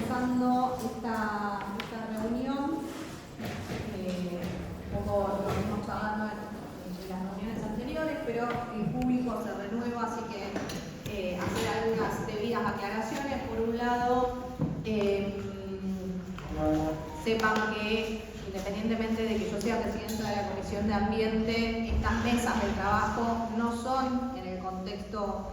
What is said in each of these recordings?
comenzando esta reunión, un poco lo venimos hablando en las reuniones anteriores, pero el público se renueva, así que hacer algunas debidas aclaraciones. Por un lado, sepan que independientemente de que yo sea presidenta de la Comisión de Ambiente, estas mesas de trabajo no son en el contexto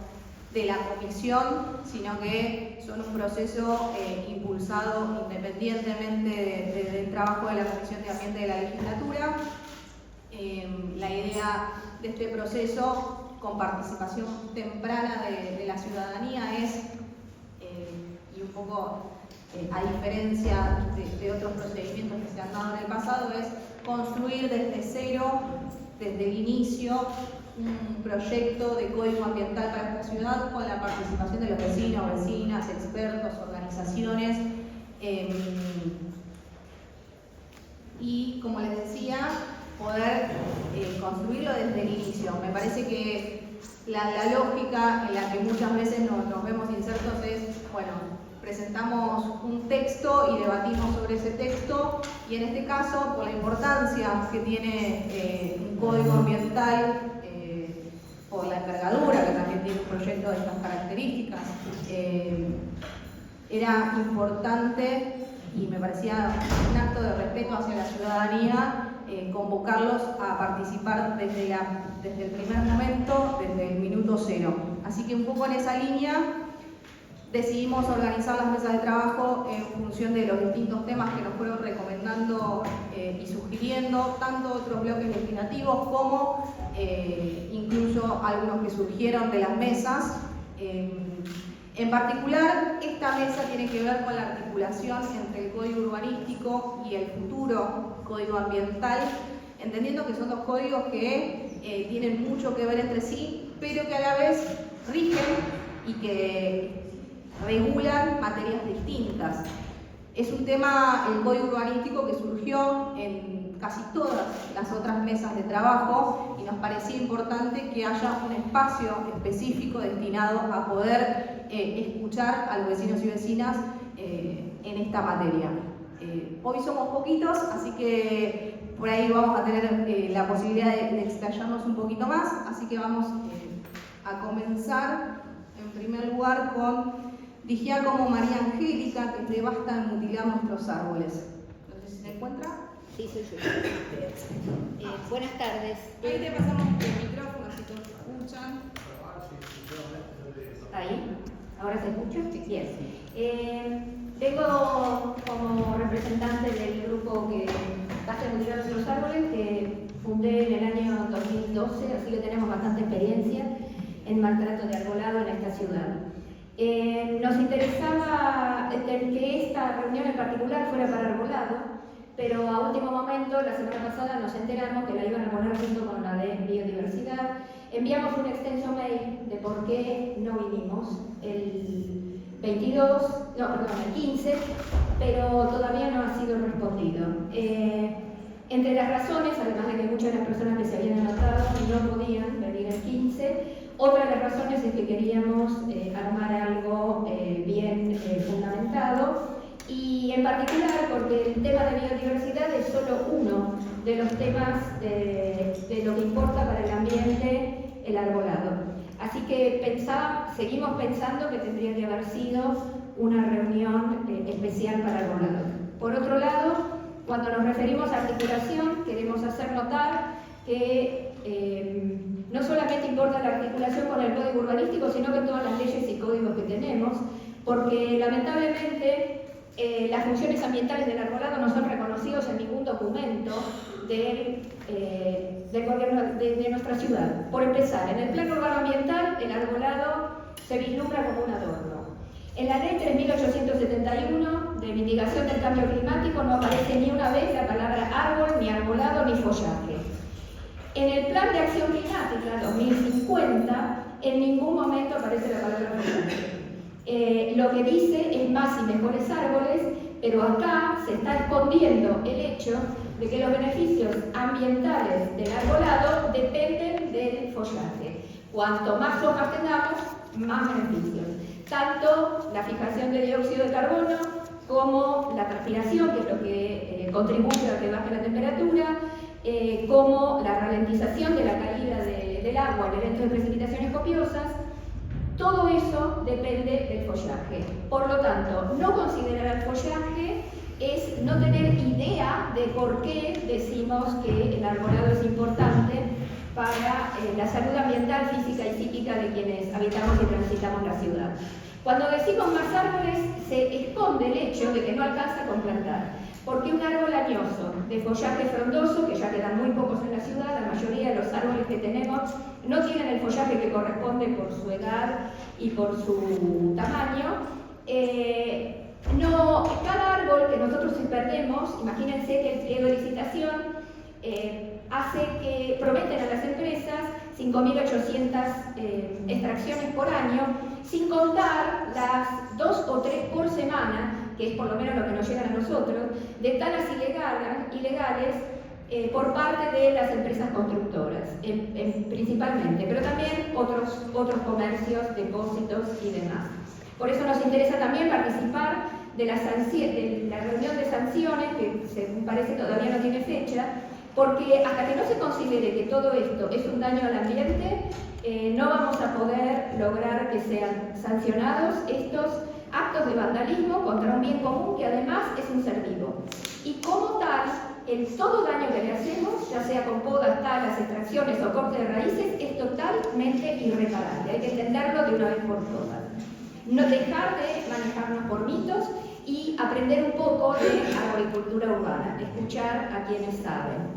de la comisión, sino que son un proceso impulsado independientemente del trabajo de la Comisión de Ambiente de la legislatura. La idea de este proceso, con participación temprana de la ciudadanía, es, y un poco a diferencia de otros procedimientos que se han dado en el pasado, es construir desde cero, desde el inicio, un proyecto de código ambiental para esta ciudad con la participación de los vecinos, vecinas, expertos, organizaciones. Y como les decía, poder construirlo desde el inicio. Me parece que la lógica en la que muchas veces nos vemos insertos es, bueno, presentamos un texto y debatimos sobre ese texto, y en este caso, por la importancia que tiene un código ambiental, por la envergadura que también tiene un proyecto de estas características, era importante y me parecía un acto de respeto hacia la ciudadanía convocarlos a participar desde el primer momento, desde el minuto cero. Así que un poco en esa línea decidimos organizar las mesas de trabajo en función de los distintos temas que nos fueron recomendando y sugiriendo, tanto otros bloques legislativos como incluso algunos que surgieron de las mesas. En particular, esta mesa tiene que ver con la articulación entre el código urbanístico y el futuro código ambiental, entendiendo que son dos códigos que tienen mucho que ver entre sí, pero que a la vez rigen y que regulan materias distintas. Es un tema, el código urbanístico, que surgió en casi todas las otras mesas de trabajo, y nos parecía importante que haya un espacio específico destinado a poder escuchar a los vecinos y vecinas en esta materia. Hoy somos poquitos, así que por ahí vamos a tener la posibilidad de explayarnos un poquito más, así que vamos a comenzar en primer lugar con Di Giacomo María Angélica, que es de Basta de mutilar nuestros árboles. No sé si se encuentra. Sí, soy yo. Buenas tardes. Ahí te pasamos el micrófono, si todos escuchan. ¿Ahí? ¿Ahora se escucha? Bien. Vengo como representante del grupo que Basta de mutilar nuestros árboles, que fundé en el año 2012, así que tenemos bastante experiencia en maltrato de arbolado en esta ciudad. Nos interesaba que esta reunión en particular fuera para arbolado, pero a último momento, la semana pasada, nos enteramos que la iban a poner junto con la de biodiversidad. Enviamos un extenso mail de por qué no vinimos el 15, pero todavía no ha sido respondido. Entre las razones, además de que muchas de las personas que se habían anotado no podían venir el 15, otra de las razones es que queríamos armar algo bien fundamentado, y en particular porque el tema de biodiversidad es solo uno de los temas de lo que importa para el ambiente, el arbolado. Así que seguimos pensando que tendría que haber sido una reunión especial para arbolado. Por otro lado, cuando nos referimos a articulación, queremos hacer notar que no solamente importa la articulación con el código urbanístico, sino que todas las leyes y códigos que tenemos, porque lamentablemente las funciones ambientales del arbolado no son reconocidos en ningún documento del gobierno de nuestra ciudad. Por empezar, en el plano urbano ambiental, el arbolado se vislumbra como un adorno. En la ley 3871 de mitigación del cambio climático no aparece ni una vez la palabra árbol, ni arbolado, ni follaje. En el plan de acción climática 2050, en ningún momento aparece la palabra follaje. Lo que dice es más y mejores árboles, pero acá se está escondiendo el hecho de que los beneficios ambientales del arbolado dependen del follaje. Cuanto más hojas tengamos, más beneficios. Tanto la fijación de dióxido de carbono como la transpiración, que es lo que contribuye a que baje la temperatura, como la ralentización de la caída del agua en eventos de precipitaciones copiosas. Todo eso depende del follaje. Por lo tanto, no considerar el follaje es no tener idea de por qué decimos que el arbolado es importante para la salud ambiental, física y psíquica de quienes habitamos y transitamos la ciudad. Cuando decimos más árboles, se esconde el hecho de que no alcanza con plantar. Porque un árbol añoso, de follaje frondoso, que ya quedan muy pocos en la ciudad, la mayoría de los árboles que tenemos no tienen el follaje que corresponde por su edad y por su tamaño. Cada árbol que nosotros perdemos, imagínense que el pliego de licitación hace que prometen a las empresas 5.800 extracciones por año, sin contar las 2 o 3 por semana, que es por lo menos lo que nos llegan a nosotros, de talas ilegales por parte de las empresas constructoras, principalmente, pero también otros comercios, depósitos y demás. Por eso nos interesa también participar de la reunión de sanciones, que según parece todavía no tiene fecha, porque hasta que no se considere que todo esto es un daño al ambiente, no vamos a poder lograr que sean sancionados estos actos de vandalismo contra un bien común que además es un ser vivo. Y como tal, todo daño que le hacemos, ya sea con podas, talas, extracciones o corte de raíces, es totalmente irreparable. Hay que entenderlo de una vez por todas. No dejar de manejarnos por mitos y aprender un poco de arboricultura urbana, escuchar a quienes saben.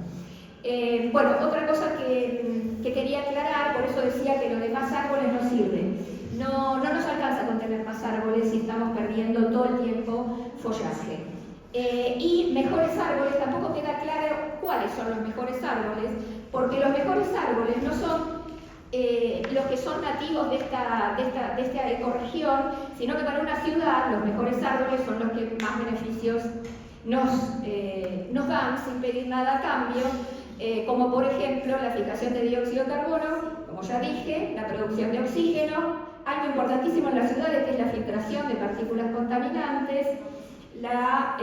Bueno, otra cosa que quería aclarar, por eso decía que lo de más árboles no sirve. No nos alcanza con tener más árboles si estamos perdiendo todo el tiempo follaje. Y mejores árboles, tampoco queda claro cuáles son los mejores árboles, porque los mejores árboles no son los que son nativos de esta ecorregión, sino que para una ciudad los mejores árboles son los que más beneficios nos dan sin pedir nada a cambio, como por ejemplo la fijación de dióxido de carbono, como ya dije, la producción de oxígeno, algo importantísimo en las ciudades que es la filtración de partículas contaminantes, la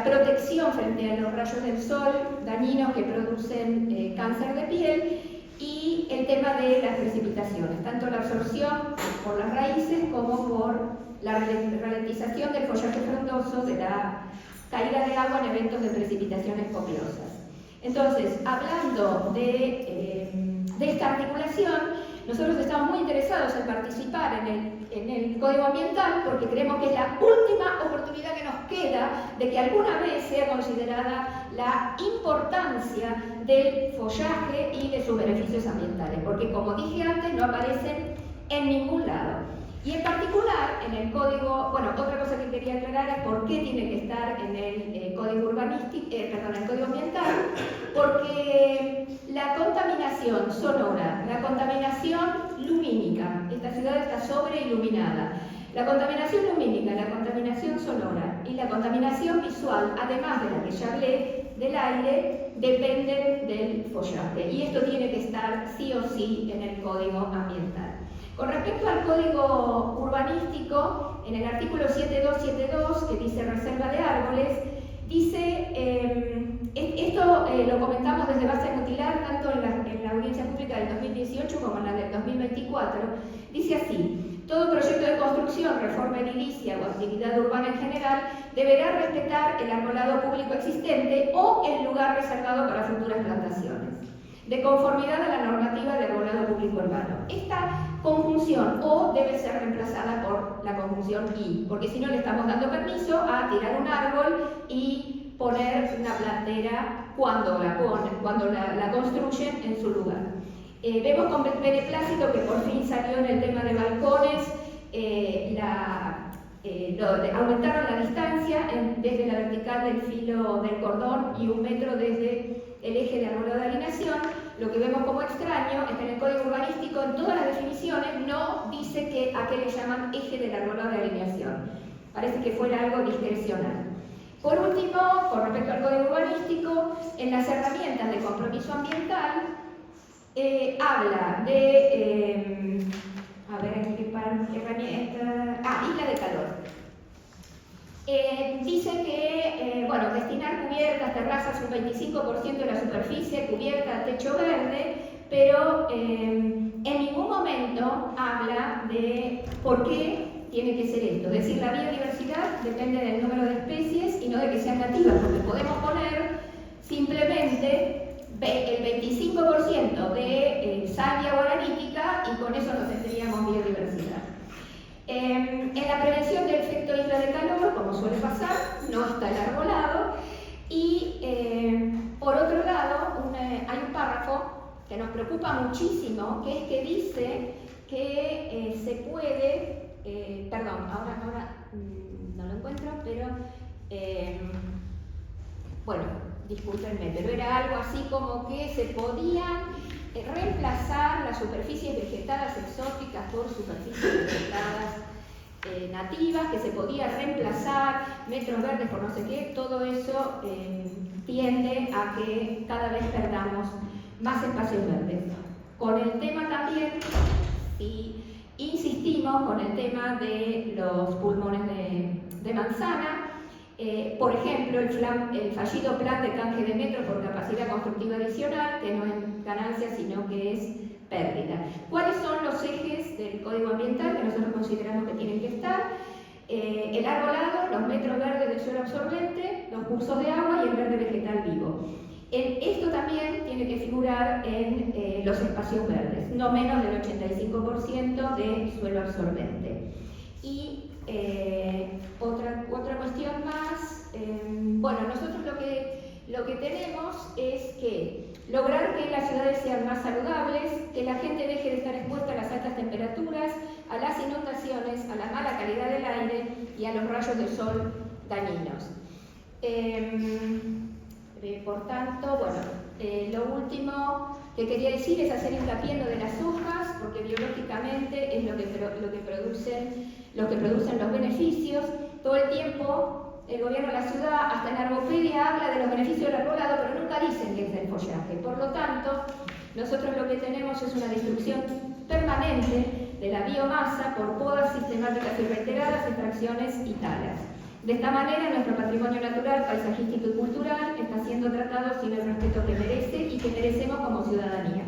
protección frente a los rayos del sol dañinos que producen cáncer de piel, y el tema de las precipitaciones, tanto la absorción por las raíces como por la ralentización del follaje frondoso de la caída de agua en eventos de precipitaciones copiosas. Entonces, hablando de esta articulación, nosotros estamos muy interesados en participar en el Código Ambiental porque creemos que es la última oportunidad que nos queda de que alguna vez sea considerada la importancia del follaje y de sus beneficios ambientales, porque como dije antes, no aparecen en ningún lado. Y en particular, en el código, bueno, otra cosa que quería aclarar es por qué tiene que estar en el código urbanístico, el código ambiental, porque la contaminación sonora, la contaminación lumínica, esta ciudad está sobreiluminada, la contaminación lumínica, la contaminación sonora y la contaminación visual, además de la que ya hablé, del aire, dependen del follaje. Y esto tiene que estar sí o sí en el código ambiental. Con respecto al código urbanístico, en el artículo 7272, que dice reserva de árboles, dice, esto lo comentamos desde Basta de Mutilar, tanto en la audiencia pública del 2018 como en la del 2024, dice así: todo proyecto de construcción, reforma edilicia o actividad urbana en general deberá respetar el arbolado público existente o el lugar reservado para futuras plantaciones, de conformidad a la normativa de arbolado público urbano. Esta conjunción o debe ser reemplazada por la conjunción y, porque si no le estamos dando permiso a tirar un árbol y poner una plantera cuando la construyen en su lugar. Vemos con beneplácito que por fin salió en el tema de balcones, aumentaron la distancia desde la vertical del filo del cordón y 1 metro desde el eje de arbolado de alineación. Lo que vemos como extraño es que en el código urbanístico, en todas las definiciones, no dice a qué le llaman eje del arbolado de alineación. Parece que fuera algo discrecional. Por último, con respecto al código urbanístico, en las herramientas de compromiso ambiental, habla de, a ver, aquí qué herramienta, isla de calor. Dice que, bueno, destinar cubiertas, terrazas, un 25% de la superficie cubierta a techo verde, pero en ningún momento habla de por qué tiene que ser esto. Es decir, la biodiversidad depende del número de especies y no de que sean nativas, porque podemos poner simplemente el 25% de salvia guaranítica y con eso no tendríamos biodiversidad. En la prevención del efecto isla de calor, como suele pasar, no está el arbolado. Y por otro lado, hay un párrafo que nos preocupa muchísimo, que es que dice que se puede, perdón, ahora no lo encuentro, pero bueno, discúlpenme, pero era algo así como que se podían reemplazar las superficies vegetadas exóticas por superficies vegetadas nativas, que se podía reemplazar metros verdes por no sé qué. Todo eso tiende a que cada vez perdamos más espacios verdes. Con el tema también, y insistimos con el tema de los pulmones de manzana. Por ejemplo, el fallido plan de canje de metro por capacidad constructiva adicional, que no es ganancia, sino que es pérdida. ¿Cuáles son los ejes del Código Ambiental que nosotros consideramos que tienen que estar? El arbolado, los metros verdes del suelo absorbente, los cursos de agua y el verde vegetal vivo. Esto también tiene que figurar en los espacios verdes, no menos del 85% de suelo absorbente. Y otra cuestión más, bueno, nosotros lo que tenemos es que lograr que las ciudades sean más saludables, que la gente deje de estar expuesta a las altas temperaturas, a las inundaciones, a la mala calidad del aire y a los rayos del sol dañinos. Por tanto, bueno, lo último que quería decir es hacer hincapié en lo de las hojas, porque biológicamente es lo que producen los beneficios. Todo el tiempo el gobierno de la ciudad, hasta en Arbopedia, habla de los beneficios del arbolado, pero nunca dicen que es del follaje. Por lo tanto, nosotros lo que tenemos es una destrucción permanente de la biomasa por podas sistemáticas y reiteradas, extracciones y talas. De esta manera, nuestro patrimonio natural, paisajístico y cultural está siendo tratado sin el respeto que merece y que merecemos como ciudadanía.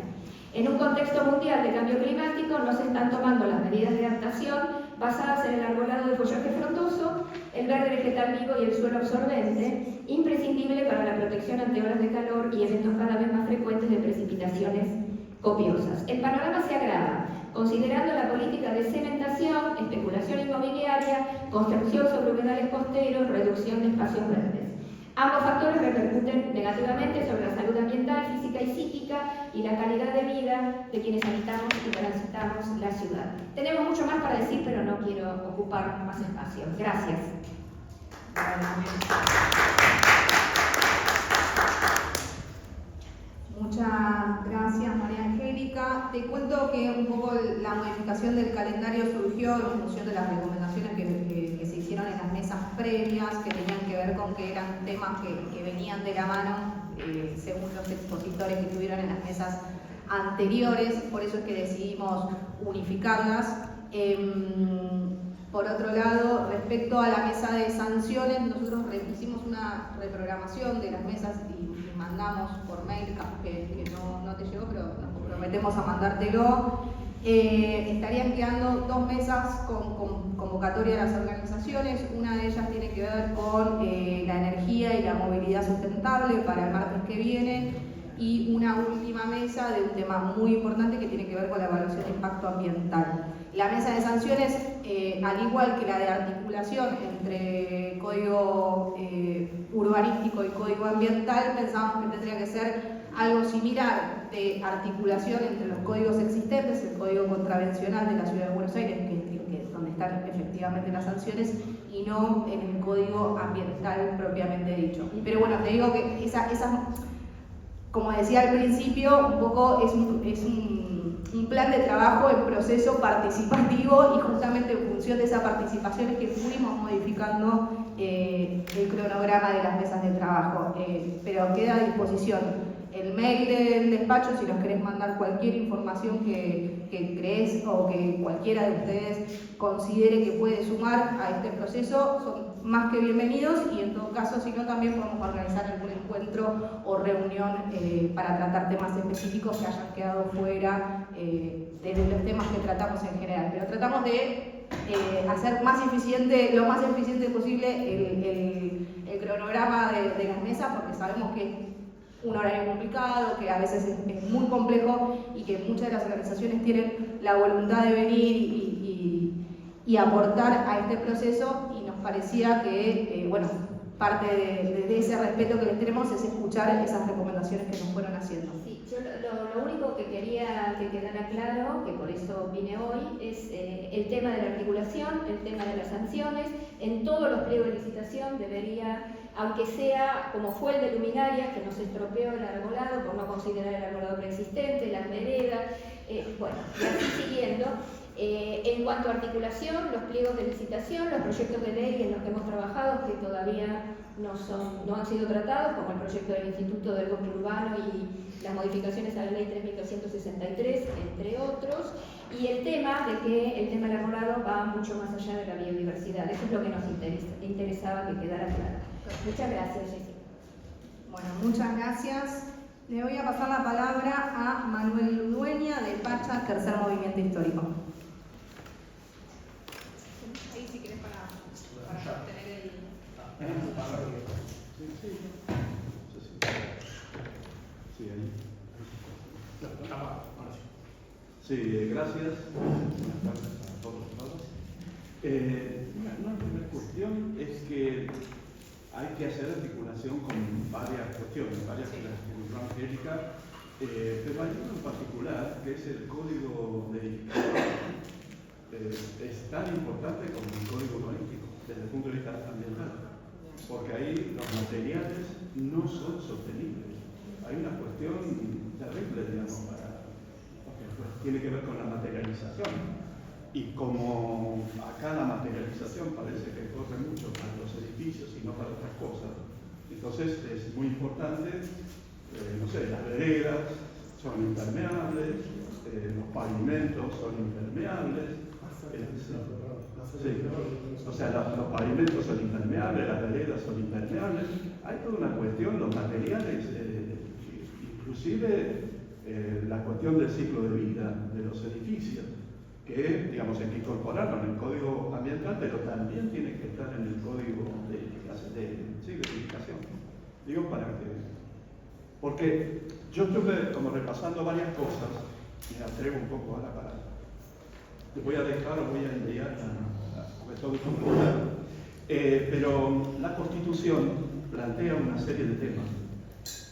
En un contexto mundial de cambio climático, no se están tomando las medidas de adaptación basadas en el arbolado de follaje frondoso, el verde vegetal vivo y el suelo absorbente, imprescindible para la protección ante olas de calor y eventos cada vez más frecuentes de precipitaciones copiosas. El panorama se agrava, considerando la política de cementación, especulación inmobiliaria, construcción sobre humedales costeros, reducción de espacios verdes. Ambos factores repercuten negativamente sobre la salud ambiental, física y psíquica y la calidad de vida de quienes habitamos y transitamos la ciudad. Tenemos mucho más para decir, pero no quiero ocupar más espacio. Gracias. Muchas gracias, María Angélica. Te cuento que un poco la modificación del calendario surgió en función de las recomendaciones que se hicieron en las mesas previas, que tenían que ver con que eran temas que venían de la mano, según los expositores que tuvieron en las mesas anteriores. Por eso es que decidimos unificarlas. Por otro lado, respecto a la mesa de sanciones, nosotros hicimos una reprogramación de las mesas y mandamos por mail, que no te llegó, pero nos comprometemos a mandártelo. Estarían quedando 2 mesas con convocatoria de las organizaciones. Una de ellas tiene que ver con la energía y la movilidad sustentable para el martes que viene, y una última mesa de un tema muy importante que tiene que ver con la evaluación de impacto ambiental. La mesa de sanciones, al igual que la de articulación entre código urbanístico y código ambiental, pensamos que tendría que ser algo similar de articulación entre los códigos existentes, el código contravencional de la Ciudad de Buenos Aires, que es donde están efectivamente las sanciones, y no en el código ambiental propiamente dicho. Pero bueno, te digo que esas, como decía al principio, un poco es un plan de trabajo en proceso participativo, y justamente en función de esa participación es que fuimos modificando el cronograma de las mesas de trabajo, pero queda a disposición el mail del despacho si nos querés mandar cualquier información que crees o que cualquiera de ustedes considere que puede sumar a este proceso, son más que bienvenidos, y en todo caso, si no, también podemos organizar algún encuentro o reunión para tratar temas específicos que hayan quedado fuera de los temas que tratamos en general. Pero tratamos de hacer más eficiente, lo más eficiente posible el cronograma de las mesas, porque sabemos que es un horario complicado, que a veces es muy complejo y que muchas de las organizaciones tienen la voluntad de venir y aportar a este proceso, y nos parecía que, bueno, parte de ese respeto que les tenemos es escuchar esas recomendaciones que nos fueron haciendo. Sí, yo lo único que quería que quedara claro, que por eso vine hoy, es el tema de la articulación, el tema de las sanciones. En todos los pliegos de licitación debería, aunque sea como fue el de luminarias, que nos estropeó el arbolado por no considerar el arbolado preexistente, las veredas, bueno, y así siguiendo. En cuanto a articulación, los pliegos de licitación, los proyectos de ley en los que hemos trabajado, que todavía no han sido tratados, como el proyecto del Instituto del Bosque Urbano y las modificaciones a la Ley 3263, entre otros, y el tema del arbolado va mucho más allá de la biodiversidad. Eso es lo que nos interesaba que quedara claro. Muchas gracias, Jessica. Bueno, muchas gracias. Le voy a pasar la palabra a Manuel Dueña de Pacha, Tercer Movimiento Histórico. Ahí si querés para tener el... Sí, ahí. Sí, gracias. Buenas tardes a todos y todas. Una primera cuestión es que hay que hacer articulación con varias cuestiones, varias que las mencionó Angélica, pero hay uno en particular que es el código de edificación. Es tan importante como el código urbanístico desde el punto de vista ambiental, porque ahí los materiales no son sostenibles. Hay una cuestión terrible, digamos, porque pues, tiene que ver con la materialización. Y como acá la materialización parece que corre mucho para los edificios y no para otras cosas, entonces es muy importante, no sé, las veredas son impermeables, los pavimentos son impermeables. Sí. O sea, los pavimentos son impermeables, las veredas son impermeables. Hay toda una cuestión, los materiales, inclusive la cuestión del ciclo de vida de los edificios, que, digamos, hay que incorporarlo en el código ambiental, pero también tiene que estar en el código de edificación. Digo, para que... Porque yo estuve como repasando varias cosas, me atrevo un poco a la parada. Les voy a dejar, os voy a enviar sobre todo esto, pero la Constitución plantea una serie de temas.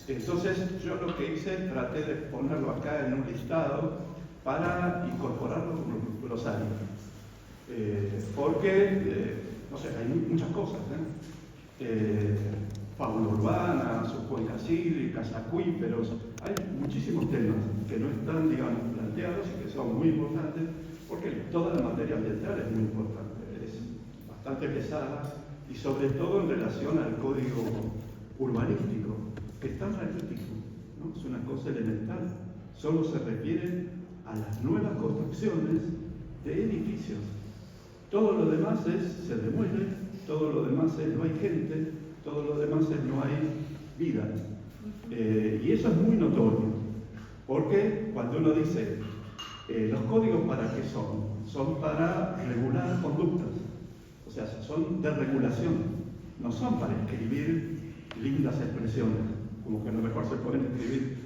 Entonces, yo lo que hice, traté de ponerlo acá en un listado para incorporarlo como un glosario. Porque, no sé, hay muchas cosas, fauna urbana, subcuencas hídricas, acuíferos, hay muchísimos temas que no están, digamos, planteados y que son muy importantes, porque toda la materia ambiental es muy importante, es bastante pesada, y sobre todo en relación al código urbanístico, que es tan raquítico, ¿no? Es una cosa elemental, solo se refiere a las nuevas construcciones de edificios. Todo lo demás se demuele, todo lo demás es no hay gente, todo lo demás es no hay vida. Y eso es muy notorio, porque cuando uno dice, los códigos ¿para qué son? Son para regular conductas, o sea, son de regulación, no son para escribir lindas expresiones, como que a lo mejor se pueden escribir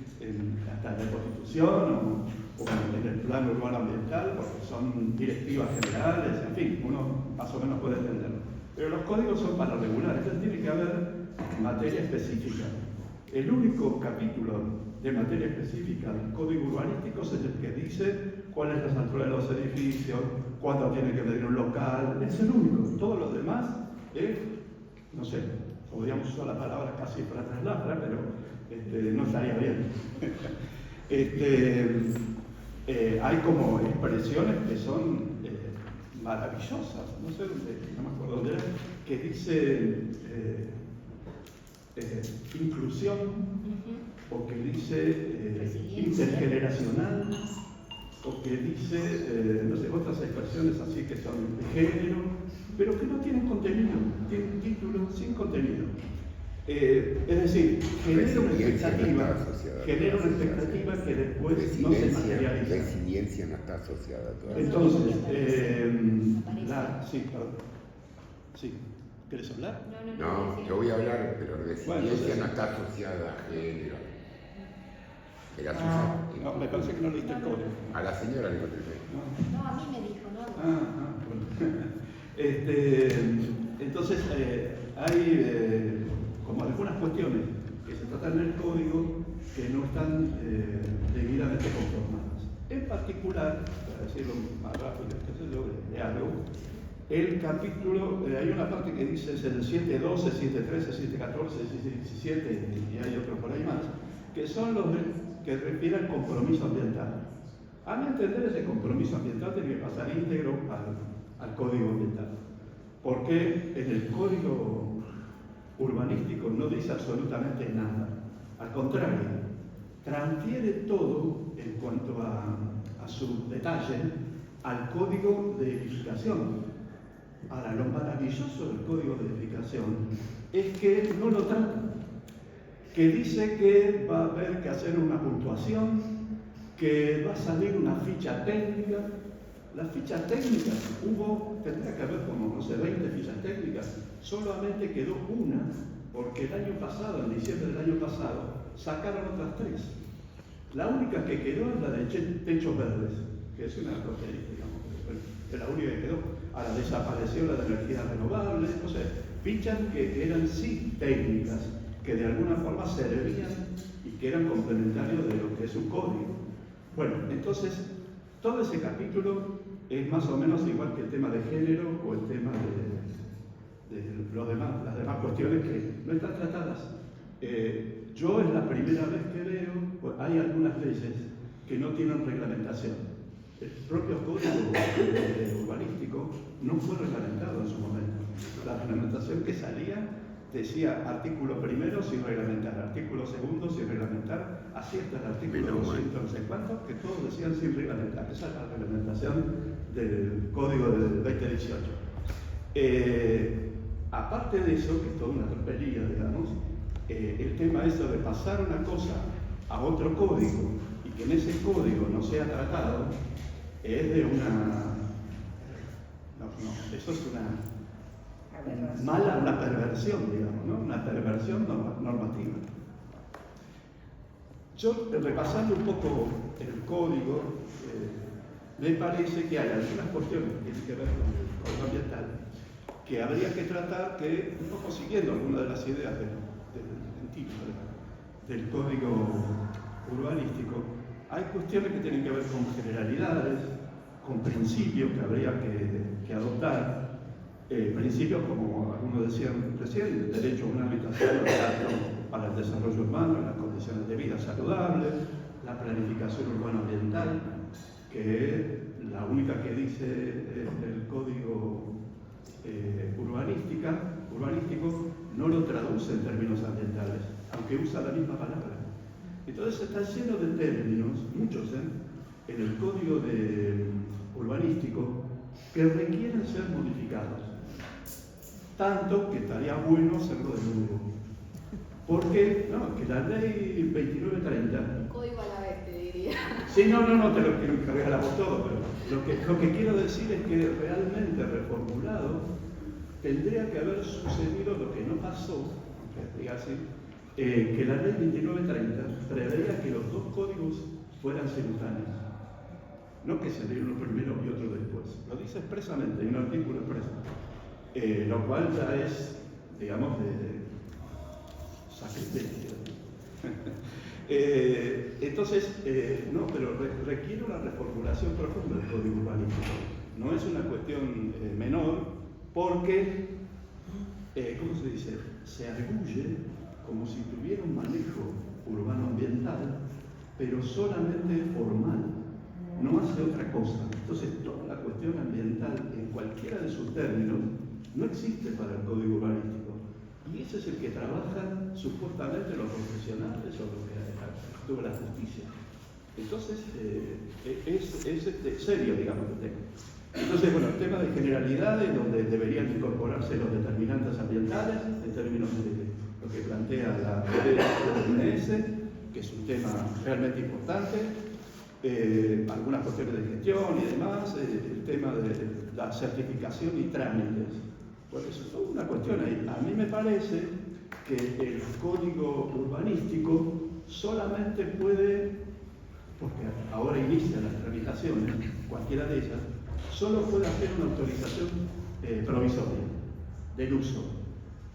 hasta en la Constitución o en el plan urbano ambiental, porque son directivas generales, en fin, uno más o menos puede entenderlo. Pero los códigos son para regular, entonces tiene que haber materia específica. El único capítulo de materia específica del código urbanístico es el que dice cuál es la altura de los edificios, cuánto tiene que medir un local, es el único. Todo lo demás es, no sé, podríamos usar la palabra casi para trasladarla, pero no estaría bien. Hay como expresiones que son maravillosas, no sé dónde, no me acuerdo dónde era, que dice inclusión, o que dice intergeneracional, o que dice, no sé, otras expresiones así que son de género, pero que no tienen contenido, tienen títulos sin contenido. Es decir, genera una expectativa que después no se materializa. Resiliencia no está asociada todavía. Entonces, sí, perdón. Sí, ¿quieres hablar? No, yo voy a hablar, pero resiliencia no está asociada a género. No, me parece que no leíste el código. A la señora le contesté. No, a mí me dijo, ¿no? Bueno. Entonces, hay como algunas cuestiones que se tratan en el código que no están debidamente conformadas. En particular, para decirlo más rápido, de algo, el capítulo, hay una parte que dice es el 7.12, 7.13, 7.14, 7.17 y hay otro por ahí más, que son los que refieren al compromiso ambiental. A mi entender, ese compromiso ambiental tiene que pasar íntegro al código ambiental, porque en el código urbanístico no dice absolutamente nada. Al contrario, transfiere todo en cuanto a su detalle al código de edificación. Ahora, lo maravilloso del código de edificación es que no lo trata, que dice que va a haber que hacer una puntuación, que va a salir una ficha técnica. Las fichas técnicas, tendría que haber como, no sé, 20 fichas técnicas, solamente quedó una, porque el año pasado, en diciembre del año pasado, sacaron otras 3. La única que quedó es la de techos verdes, que es una porquería, digamos, es la única que quedó. Ahora desapareció la de energías renovables, o sea, fichas que eran sí técnicas, que de alguna forma servían y que eran complementarios de lo que es un código. Bueno, entonces, todo ese capítulo es más o menos igual que el tema de género o el tema de las demás cuestiones que no están tratadas. Yo es la primera vez que veo, pues, hay algunas leyes que no tienen reglamentación. El propio código urbanístico no fue reglamentado en su momento. La reglamentación que salía decía artículo primero sin reglamentar, artículo segundo sin reglamentar, así hasta el artículo 200 no sé cuánto, que todos decían sin reglamentar. Esa es la reglamentación del código del 2018. Aparte de eso, que es toda una tropelía, digamos, el tema eso de pasar una cosa a otro código y que en ese código no sea tratado, es de una... eso es una perversión, digamos, ¿no? Una perversión normativa. Yo, repasando un poco el código, me parece que hay algunas cuestiones que tienen que ver con el código ambiental que habría que tratar, que un poco siguiendo algunas de las ideas del código urbanístico, hay cuestiones que tienen que ver con generalidades, con principios que habría que adoptar. Principios como algunos decían recién, el derecho a una habitación para el desarrollo humano, las condiciones de vida saludables, la planificación urbano-ambiental, que la única que dice el código urbanístico no lo traduce en términos ambientales, aunque usa la misma palabra. Entonces está lleno de términos, muchos en el código urbanístico, que requieren ser modificados. Tanto que estaría bueno hacerlo de nuevo. Porque, que la ley 2930... Código a la vez, te diría. Sí, no, te lo quiero encargar a vos todo, pero lo que quiero decir es que realmente reformulado tendría que haber sucedido lo que no pasó, diga así, que la ley 2930 preveía que los dos códigos fueran simultáneos. No que se diera uno primero y otro después. Lo dice expresamente, en un artículo expreso. Lo cual ya es, digamos, de sacrilegio. Entonces, no, pero requiere una reformulación profunda del código urbanístico. No es una cuestión menor, porque, ¿cómo se dice? Se arguye como si tuviera un manejo urbano-ambiental, pero solamente formal. No hace otra cosa. Entonces, toda la cuestión ambiental, en cualquiera de sus términos, no existe para el código urbanístico. Y y ese es el que trabajan supuestamente los profesionales o los que actúa la justicia. Entonces, es serio, digamos, el tema. Entonces, bueno, el tema de generalidades, donde deberían incorporarse los determinantes ambientales, en términos de lo que plantea la OMS, que es un tema realmente importante, algunas cuestiones de gestión y demás, el tema de la certificación y trámites. Pues eso es toda una cuestión ahí. A mí me parece que el código urbanístico solamente puede, porque ahora inician las tramitaciones, cualquiera de ellas, solo puede hacer una autorización provisoria del uso.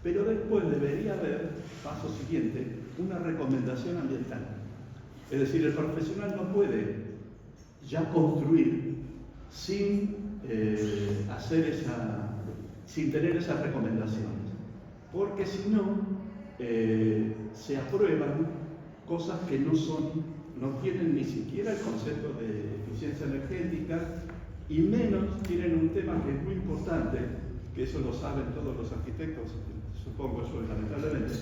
Pero después debería haber, paso siguiente, una recomendación ambiental. Es decir, el profesional no puede ya construir sin sin tener esas recomendaciones, porque si no, se aprueban cosas que no tienen ni siquiera el concepto de eficiencia energética, y menos tienen un tema que es muy importante, que eso lo saben todos los arquitectos, supongo eso lamentablemente,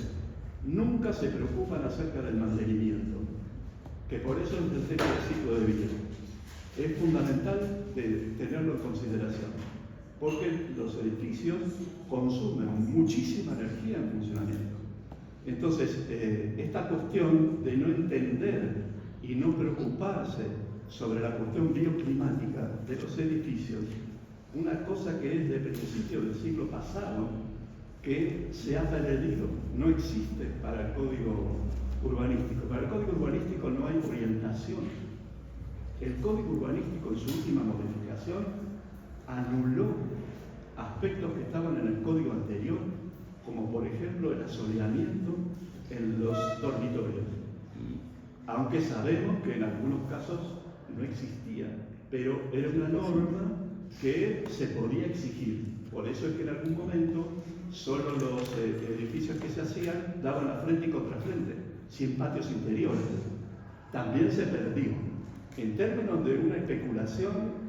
nunca se preocupan acerca del mantenimiento, que por eso es el tema del ciclo de vida. Es fundamental tenerlo en consideración, porque los edificios consumen muchísima energía en funcionamiento. Entonces, esta cuestión de no entender y no preocuparse sobre la cuestión bioclimática de los edificios, una cosa que es de principio del siglo pasado, que se ha perdido, no existe para el código urbanístico. Para el código urbanístico no hay orientación. El código urbanístico en su última modificación anuló aspectos que estaban en el código anterior, como por ejemplo el asoleamiento en los dormitorios. Aunque sabemos que en algunos casos no existía, pero era una norma que se podía exigir. Por eso es que en algún momento solo los edificios que se hacían daban a frente y contrafrente, sin patios interiores. También se perdió, en términos de una especulación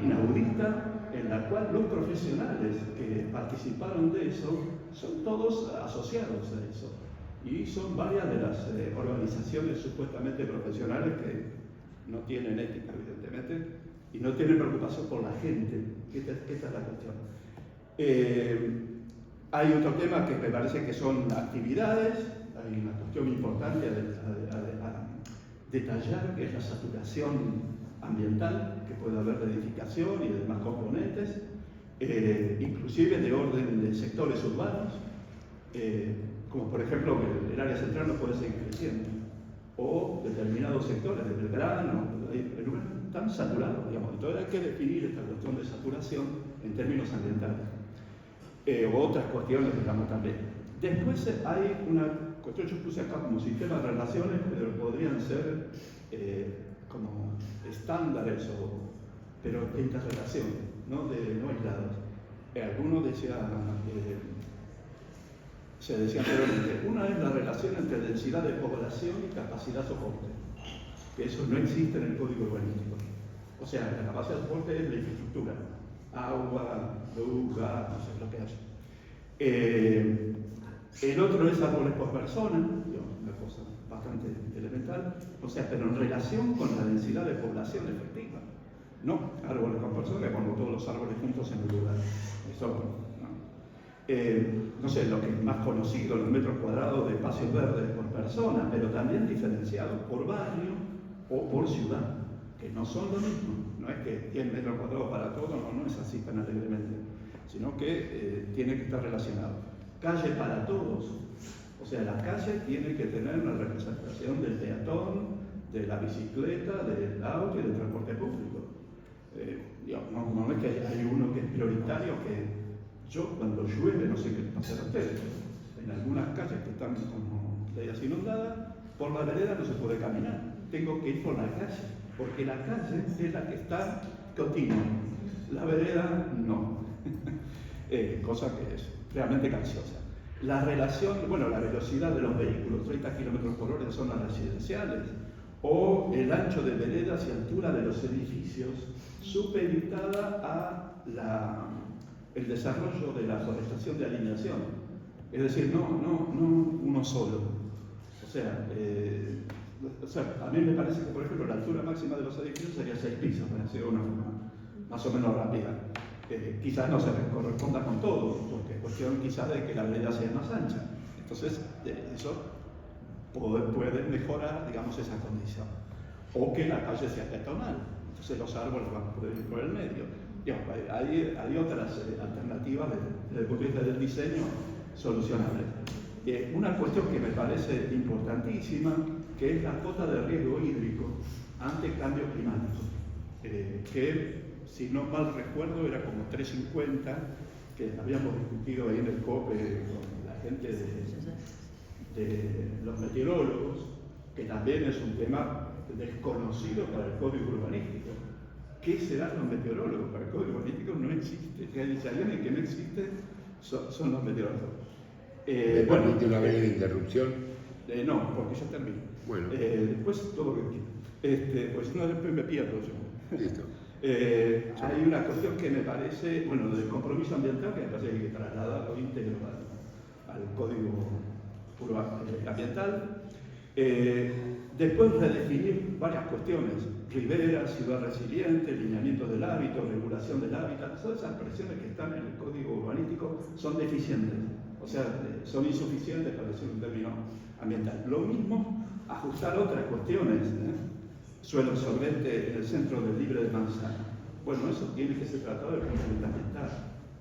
inaudita, en la cual los profesionales que participaron de eso son todos asociados a eso. Y son varias de las organizaciones supuestamente profesionales que no tienen ética, evidentemente, y no tienen preocupación por la gente, que esta es la cuestión. Hay otro tema que me parece que son actividades, hay una cuestión importante a detallar, que es la saturación ambiental que puede haber de edificación y de demás componentes, inclusive de orden de sectores urbanos, como por ejemplo que el área central no puede seguir creciendo, o determinados sectores de Belgrano, están saturados, digamos. Entonces hay que definir esta cuestión de saturación en términos ambientales, o otras cuestiones, digamos, también. Después hay una cuestión, yo puse acá como sistema de relaciones, pero podrían ser como estándares, pero de interrelación, no aislados. Algunos se decía anteriormente, una es la relación entre densidad de población y capacidad soporte, que eso no existe en el código urbanístico. O sea, la capacidad de soporte es la infraestructura, agua, luz, gas, no sé lo que haya. El otro es árboles por persona, una cosa bastante elemental, o sea, pero en relación con la densidad de población efectiva. No árboles por persona, cuando todos los árboles juntos en un lugar. Eso no. No sé, lo que es más conocido, los metros cuadrados de espacios verdes por persona, pero también diferenciados por barrio o por ciudad, que no son lo mismo. No es que 100 metros cuadrados para todos, no es así tan alegremente, sino que tiene que estar relacionado. Calle para todos, o sea, la calle tiene que tener una representación del peatón, de la bicicleta, del auto y del transporte público. No es que hay uno que es prioritario, que yo cuando llueve, no sé qué pasa a ustedes, en algunas calles que están como medias inundadas, por la vereda no se puede caminar, tengo que ir por la calle, porque la calle es la que está continua, la vereda no. Cosa que es realmente cansiosa. La relación, la velocidad de los vehículos, 30 km por hora en zonas residenciales, o el ancho de veredas y altura de los edificios, supeditada a el desarrollo de la forestación de alineación. Es decir, no uno solo. O sea, a mí me parece que, por ejemplo, la altura máxima de los edificios sería 6 pisos, para decirlo de una forma más o menos rápida. Quizás no se corresponda con todo, porque es cuestión quizás de que la vereda sea más ancha. Entonces, eso puede mejorar, digamos, esa condición. O que la calle sea peatonal, entonces los árboles van a poder ir por el medio. Digamos, hay otras alternativas desde el punto de vista del diseño solucionables. Una cuestión que me parece importantísima, que es la cuota de riesgo hídrico ante cambio climático, que, si no mal recuerdo, era como 350, que habíamos discutido ahí en el COPE con la gente de los meteorólogos, que también es un tema desconocido para el código urbanístico. ¿Qué serán los meteorólogos? Para el código urbanístico no existe. Si hay alguien que no existe, son los meteorólogos. ¿Me permite una breve interrupción? No, porque ya termino. Bueno. Después todo lo que quiera. Pues no, después me pierdo yo. Listo. Hay una cuestión que me parece, bueno, del compromiso ambiental, que me parece que hay que trasladarlo íntegro al código ambiental. Después redefinir varias cuestiones: ribera, ciudad resiliente, lineamiento del hábito, regulación del hábitat. Todas esas expresiones que están en el código urbanístico son deficientes, o sea, son insuficientes para decir un término ambiental. Lo mismo, ajustar otras cuestiones, suelo solvente en el centro del Libre de Manzana. Bueno, eso tiene que ser tratado desde el punto de vista ambiental,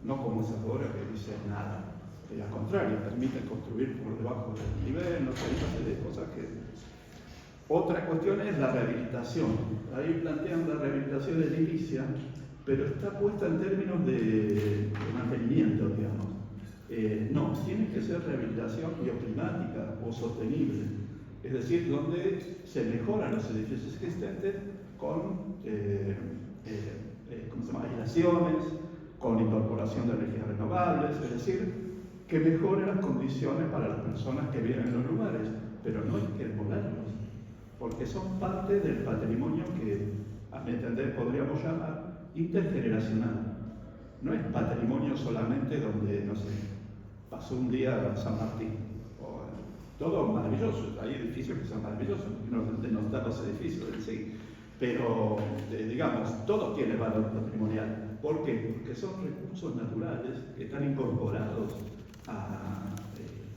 no como esa obra que dice nada. Al contrario, permiten construir por debajo del nivel, no sé, una serie de cosas que... Otra cuestión es la rehabilitación. Ahí plantean la rehabilitación edilicia, pero está puesta en términos de mantenimiento, digamos. No, tiene que ser rehabilitación bioclimática o sostenible, es decir, donde se mejoran los edificios existentes con aislaciones, con incorporación de energías renovables, es decir, que mejore las condiciones para las personas que viven en los lugares, pero no hay que demolerlos, porque son parte del patrimonio que, a mi entender, podríamos llamar intergeneracional. No es patrimonio solamente donde, no sé, pasó un día a San Martín. Todo maravilloso, hay edificios que son maravillosos, no denostar los edificios en sí, pero, digamos, todo tiene valor patrimonial. ¿Por qué? Porque son recursos naturales que están incorporados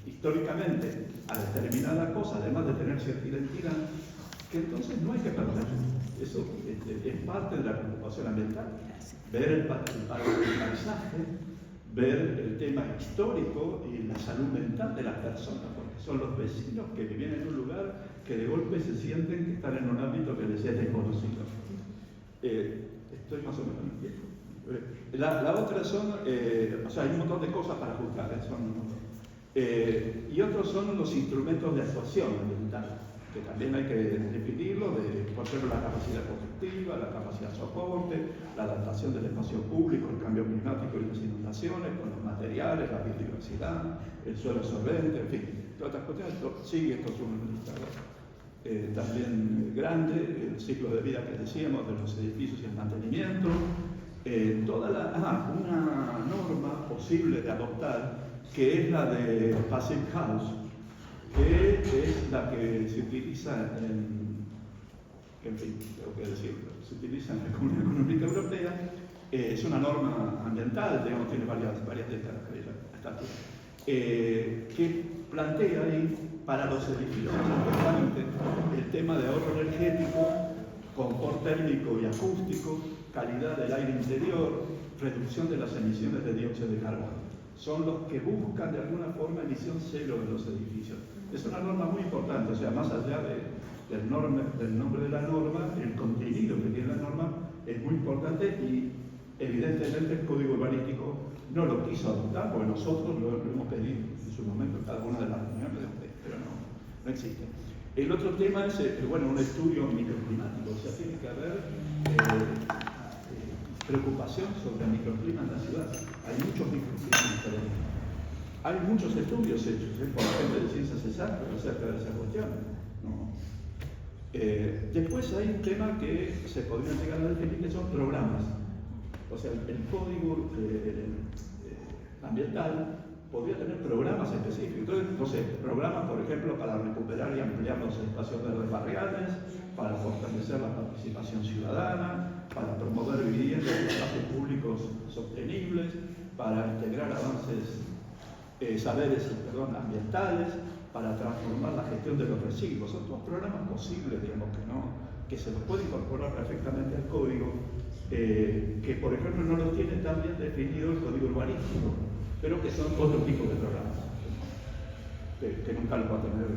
históricamente a determinada cosa, además de tener cierta identidad, que entonces no hay que perder. Eso es parte de la preocupación ambiental. Ver el paisaje, ver el tema histórico y la salud mental de las personas, porque son los vecinos que viven en un lugar que de golpe se sienten que están en un ámbito que les es desconocido. Estoy más o menos en tiempo. La otra son, o sea, hay un montón de cosas para juzgar, y otros son los instrumentos de actuación ambiental, que también hay que definirlo, por ejemplo, la capacidad constructiva, la capacidad de soporte, la adaptación del espacio público, el cambio climático y las inundaciones, con los materiales, la biodiversidad, el suelo solvente, en fin, todas estas cuestiones. Sí, esto es un listado también grande, el ciclo de vida que decíamos de los edificios y el mantenimiento. Una norma posible de adoptar, que es la de Passive House, que es la que se utiliza en fin, tengo que decirlo, se utiliza en la Comunidad Económica Europea. Es una norma ambiental, digamos, tiene varias décadas que plantea ahí para los edificios especialmente el tema de ahorro energético, confort térmico y acústico, calidad del aire interior, reducción de las emisiones de dióxido de carbono. Son los que buscan de alguna forma emisión cero de los edificios. Es una norma muy importante, o sea, más allá del nombre de la norma, el contenido que tiene la norma es muy importante y evidentemente el Código Urbanístico no lo quiso adoptar, porque nosotros lo hemos pedido en su momento en cada una de las reuniones, pero no existe. El otro tema es, un estudio microclimático, o sea, tiene que haber preocupación sobre el microclima en la ciudad. Hay muchos microclimas diferentes. Hay muchos estudios hechos por la gente de ciencias exactas acerca de esa cuestión, ¿no? Después hay un tema que se podría llegar a definir, que son programas. O sea, el código ambiental podría tener programas específicos. Entonces, no sé, programas, por ejemplo, para recuperar y ampliar los espacios verdes barriales, para fortalecer la participación ciudadana, para promover viviendas y espacios públicos sostenibles, para integrar saberes ambientales, para transformar la gestión de los residuos. Son todos programas posibles, digamos, que se los puede incorporar perfectamente al código, que por ejemplo no los tiene tan bien definido el código urbanístico, pero que son otro tipo de programas, que nunca los va a tener,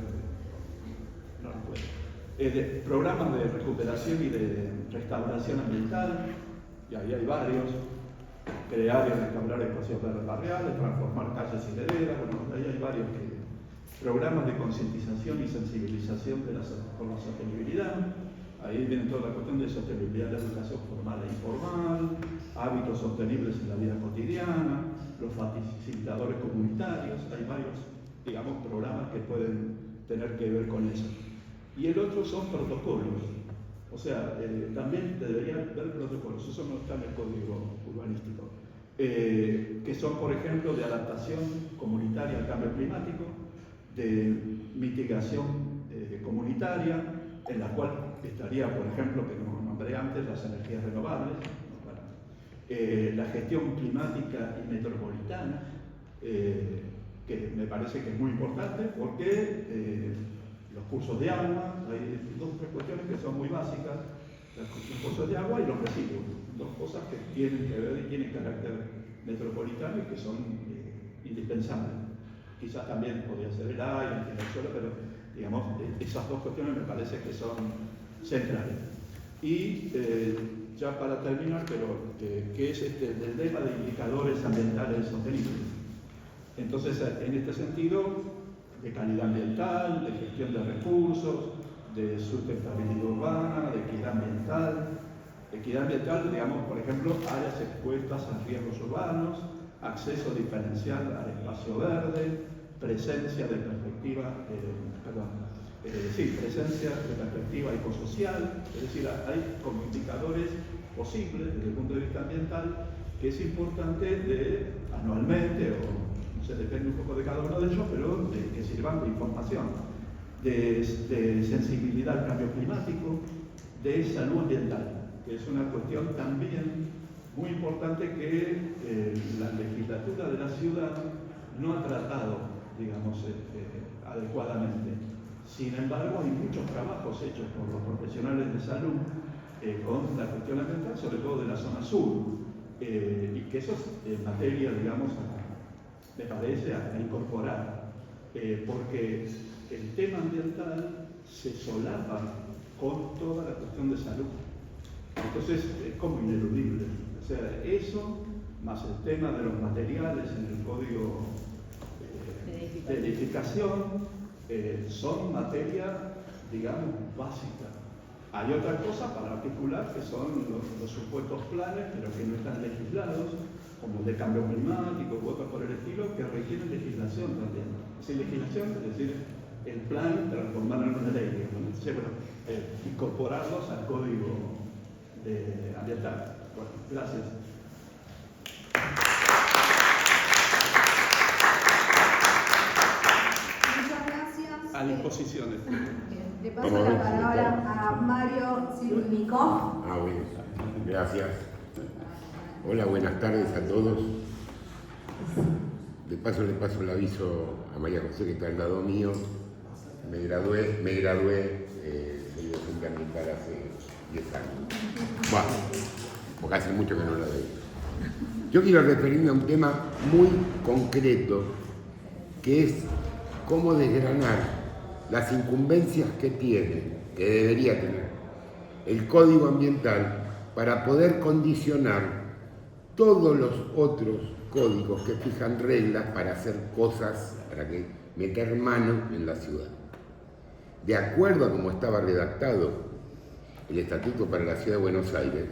no lo puede. Programas de recuperación y de restauración ambiental, y ahí hay varios: crear y restaurar espacios verdes barriales, transformar calles y veredas. Bueno, ahí hay varios programas de concientización y sensibilización por la sostenibilidad. Ahí viene toda la cuestión de sostenibilidad de la educación formal e informal, hábitos sostenibles en la vida cotidiana, los facilitadores comunitarios. Hay varios, digamos, programas que pueden tener que ver con eso. Y el otro son protocolos. O sea, también deberían haber protocolos, eso no está en el código urbanístico, que son, por ejemplo, de adaptación comunitaria al cambio climático, de mitigación comunitaria, en la cual estaría, por ejemplo, que como nombré antes, las energías renovables, la gestión climática y metropolitana, que me parece que es muy importante porque los cursos de agua, hay dos cuestiones que son muy básicas: los cursos de agua y los residuos, dos cosas que tienen que ver y tienen carácter metropolitano y que son indispensables. Quizás también podría ser el aire, el suelo, pero digamos, esas dos cuestiones me parece que son centrales. Y ya para terminar, pero que es el tema de indicadores ambientales sostenibles. Entonces, en este sentido, de calidad ambiental, de gestión de recursos, de sustentabilidad urbana, de equidad ambiental. Equidad ambiental, digamos, por ejemplo, áreas expuestas a riesgos urbanos, acceso diferencial al espacio verde, presencia de perspectiva, presencia de perspectiva ecosocial. Es decir, hay como indicadores posibles desde el punto de vista ambiental que es importante anualmente, o no sé, depende un poco de cada uno de ellos, pero que sirvan de información, de sensibilidad al cambio climático, de salud ambiental, que es una cuestión también muy importante que la legislatura de la ciudad no ha tratado, digamos, adecuadamente. Sin embargo, hay muchos trabajos hechos por los profesionales de salud con la cuestión ambiental, sobre todo de la zona sur, y que eso es materia, digamos, me parece, a incorporar, porque el tema ambiental se solapa con toda la cuestión de salud. Entonces, es como ineludible. O sea, eso, más el tema de los materiales en el código de edificación, son materia, digamos, básica. Hay otra cosa para articular que son los supuestos planes, pero que no están legislados, como el de cambio climático u otros por el estilo, que requieren legislación también. Es decir, legislación, es decir, el plan transformarlo en una ley. Entonces, bueno, incorporarlos al código ambiental. Bueno, gracias. Muchas gracias. A disposición. Le paso la palabra a Mario Sirulnikov. Bueno, gracias. Hola, buenas tardes a todos. De paso le paso el aviso a María José, que está al lado mío. Me gradué de docente ambiental hace 10 años. Bueno, porque hace mucho que no lo veo. Yo quiero referirme a un tema muy concreto, que es cómo desgranar las incumbencias que debería tener el Código Ambiental para poder condicionar todos los otros códigos que fijan reglas para hacer cosas, para meter mano en la ciudad. De acuerdo a cómo estaba redactado el Estatuto para la Ciudad de Buenos Aires,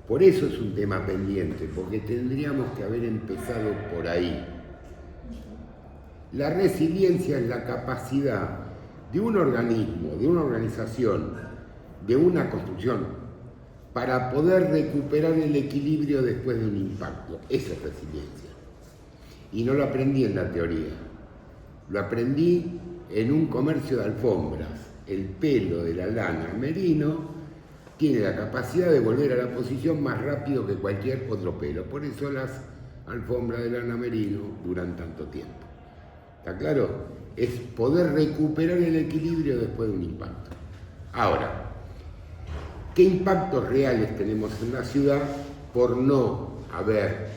por eso es un tema pendiente, porque tendríamos que haber empezado por ahí. La resiliencia es la capacidad de un organismo, de una organización, de una construcción, para poder recuperar el equilibrio después de un impacto. Esa es resiliencia. y no lo aprendí en la teoría, lo aprendí en un comercio de alfombras. El pelo de la lana merino tiene la capacidad de volver a la posición más rápido que cualquier otro pelo, por eso las alfombras de lana merino duran tanto tiempo. ¿Está claro? Es poder recuperar el equilibrio después de un impacto. Ahora, ¿qué impactos reales tenemos en la ciudad por no haber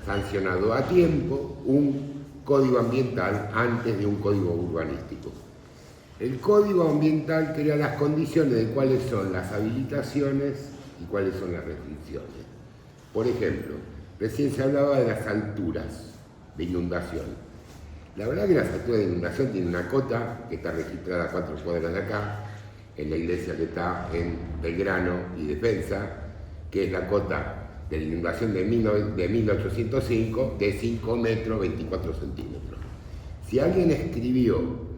sancionado a tiempo un código ambiental antes de un código urbanístico? El código ambiental crea las condiciones de cuáles son las habilitaciones y cuáles son las restricciones. Por ejemplo, recién se hablaba de las alturas de inundación. La verdad que las alturas de inundación tienen una cota que está registrada a 4 cuadras de acá, en la iglesia que está en Belgrano y Defensa, que es la cota de la inundación de 1805 de 5 metros 24 centímetros. Si alguien escribió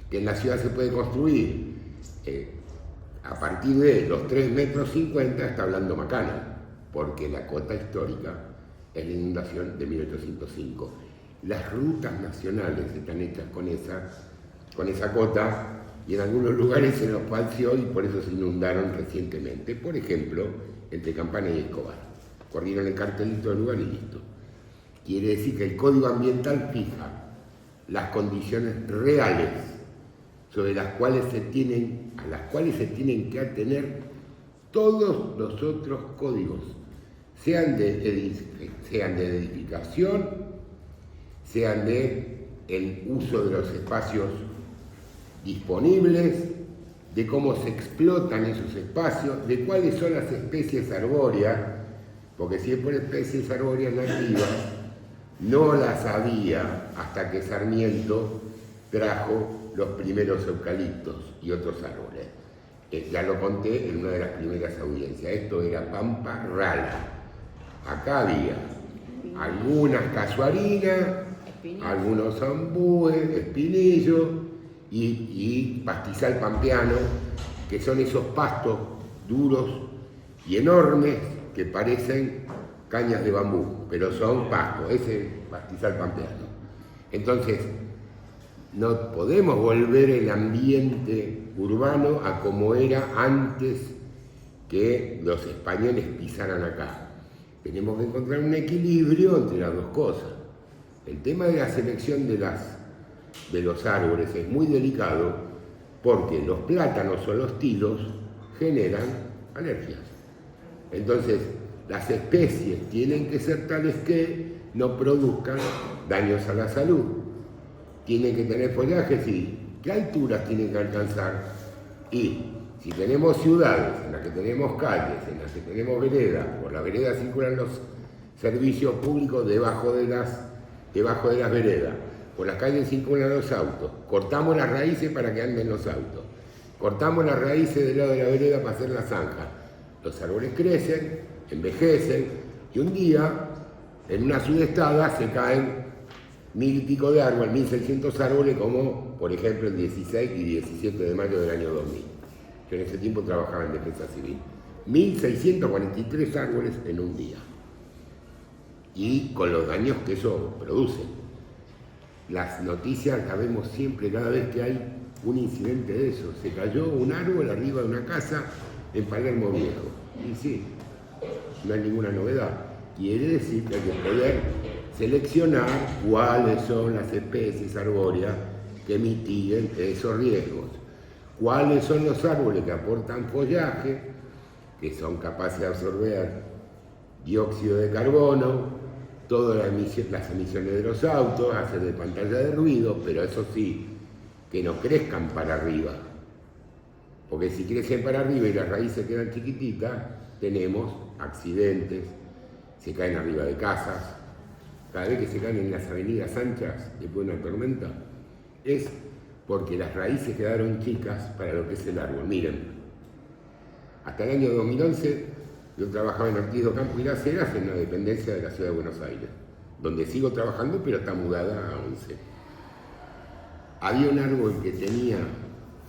que en la ciudad se puede construir a partir de los 3 metros 50, está hablando macana, porque la cota histórica es la inundación de 1805. Las rutas nacionales están hechas con esa cota, y en algunos lugares se nos falseó y por eso se inundaron recientemente. Por ejemplo, entre Campana y Escobar. Corrieron el cartelito del lugar y listo. Quiere decir que el Código Ambiental fija las condiciones reales a las cuales se tienen que atener todos los otros códigos, sean de edificación, sean de el uso de los espacios disponibles, de cómo se explotan esos espacios, de cuáles son las especies arbóreas, porque si es por especies arbóreas nativas, no las había hasta que Sarmiento trajo los primeros eucaliptos y otros árboles. Ya lo conté en una de las primeras audiencias. Esto era pampa rala. Acá había algunas casuarinas, algunos zambúes, espinillos y pastizal pampeano, que son esos pastos duros y enormes que parecen cañas de bambú, pero son pastos, ese pastizal pampeano. Entonces, no podemos volver el ambiente urbano a como era antes que los españoles pisaran acá. Tenemos que encontrar un equilibrio entre las dos cosas. El tema de la selección de los árboles es muy delicado porque los plátanos o los tilos generan alergias. Entonces, las especies tienen que ser tales que no produzcan daños a la salud. Tienen que tener follaje, sí. ¿Qué alturas tienen que alcanzar? Y si tenemos ciudades en las que tenemos calles, en las que tenemos veredas, por las veredas circulan los servicios públicos debajo de las veredas, por las calles circulan los autos, cortamos las raíces para que anden los autos, cortamos las raíces del lado de la vereda para hacer la zanja. Los árboles crecen, envejecen, y un día, en una sudestada, se caen 1000 y pico de árboles, 1600 árboles, como por ejemplo el 16 y 17 de mayo del año 2000. Yo en ese tiempo trabajaba en Defensa Civil. 1643 árboles en un día. Y con los daños que eso produce. Las noticias las vemos siempre, cada vez que hay un incidente de eso. Se cayó un árbol arriba de una casa en Palermo Viejo. Y sí, no hay ninguna novedad. Quiere decir que hay que poder seleccionar cuáles son las especies arbóreas que mitiguen esos riesgos, cuáles son los árboles que aportan follaje, que son capaces de absorber dióxido de carbono, todas las emisiones de los autos, hacer de pantalla de ruido, pero eso sí, que no crezcan para arriba, porque si crecen para arriba y las raíces quedan chiquititas, tenemos accidentes, se caen arriba de casas. Cada vez que se caen en las avenidas anchas después de una tormenta, es porque las raíces quedaron chicas para lo que es el árbol. Miren, hasta el año 2011 yo trabajaba en Ortiz do Campo y Las Heras, en la dependencia de la Ciudad de Buenos Aires, donde sigo trabajando, pero está mudada a 11. Había un árbol que tenía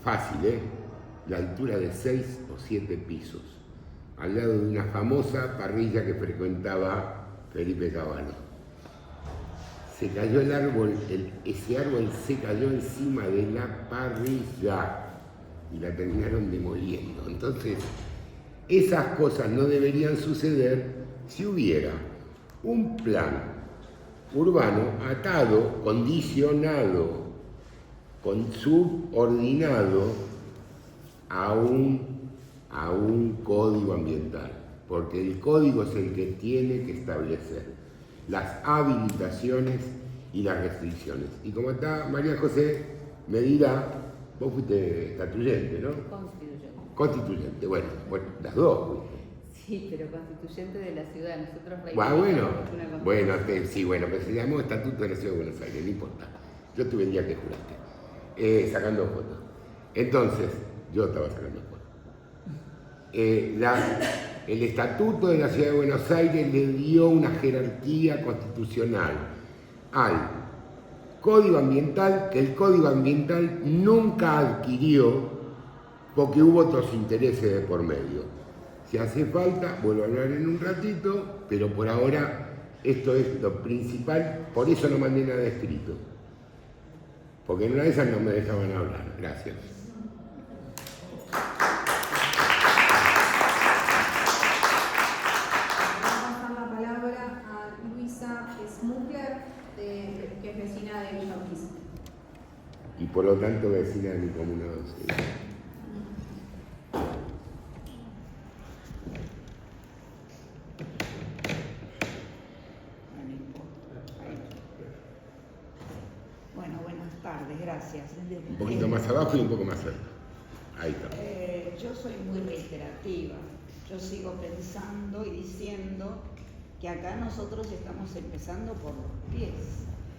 fácil, la altura de 6 o 7 pisos, al lado de una famosa parrilla que frecuentaba Felipe Cavallo. se cayó el árbol, ese árbol se cayó encima de la parrilla y la terminaron demoliendo. Entonces, esas cosas no deberían suceder si hubiera un plan urbano atado, condicionado, subordinado a un código ambiental, porque el código es el que tiene que establecer las habilitaciones y las restricciones. Y como está María José, me dirá, vos fuiste estatuyente, ¿no? Constituyente, bueno, las dos fuiste. Sí, pero constituyente de la ciudad, nosotros Bueno, sí, bueno, pero se llamó Estatuto de la Ciudad de Buenos Aires, no importa. Yo estuve el día que juraste, sacando fotos. Entonces, yo estaba sacando fotos. El Estatuto de la Ciudad de Buenos Aires le dio una jerarquía constitucional al Código Ambiental, que el Código Ambiental nunca adquirió porque hubo otros intereses de por medio. Si hace falta, vuelvo a hablar en un ratito, pero por ahora esto es lo principal, por eso no mandé nada escrito. Porque en una de esas no me dejaban hablar. Gracias. Que es vecina de Villa Urquiza. Y por lo tanto vecina de mi comuna 11. Bueno, buenas tardes, gracias. Un poquito más abajo y un poco más cerca. Ahí está. Yo soy muy reiterativa. Yo sigo pensando y diciendo que acá nosotros estamos empezando por los pies.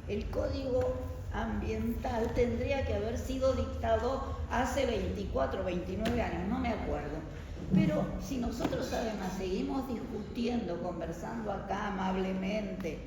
El Código Ambiental tendría que haber sido dictado hace 24, 29 años, no me acuerdo. Pero si nosotros además seguimos discutiendo, conversando acá amablemente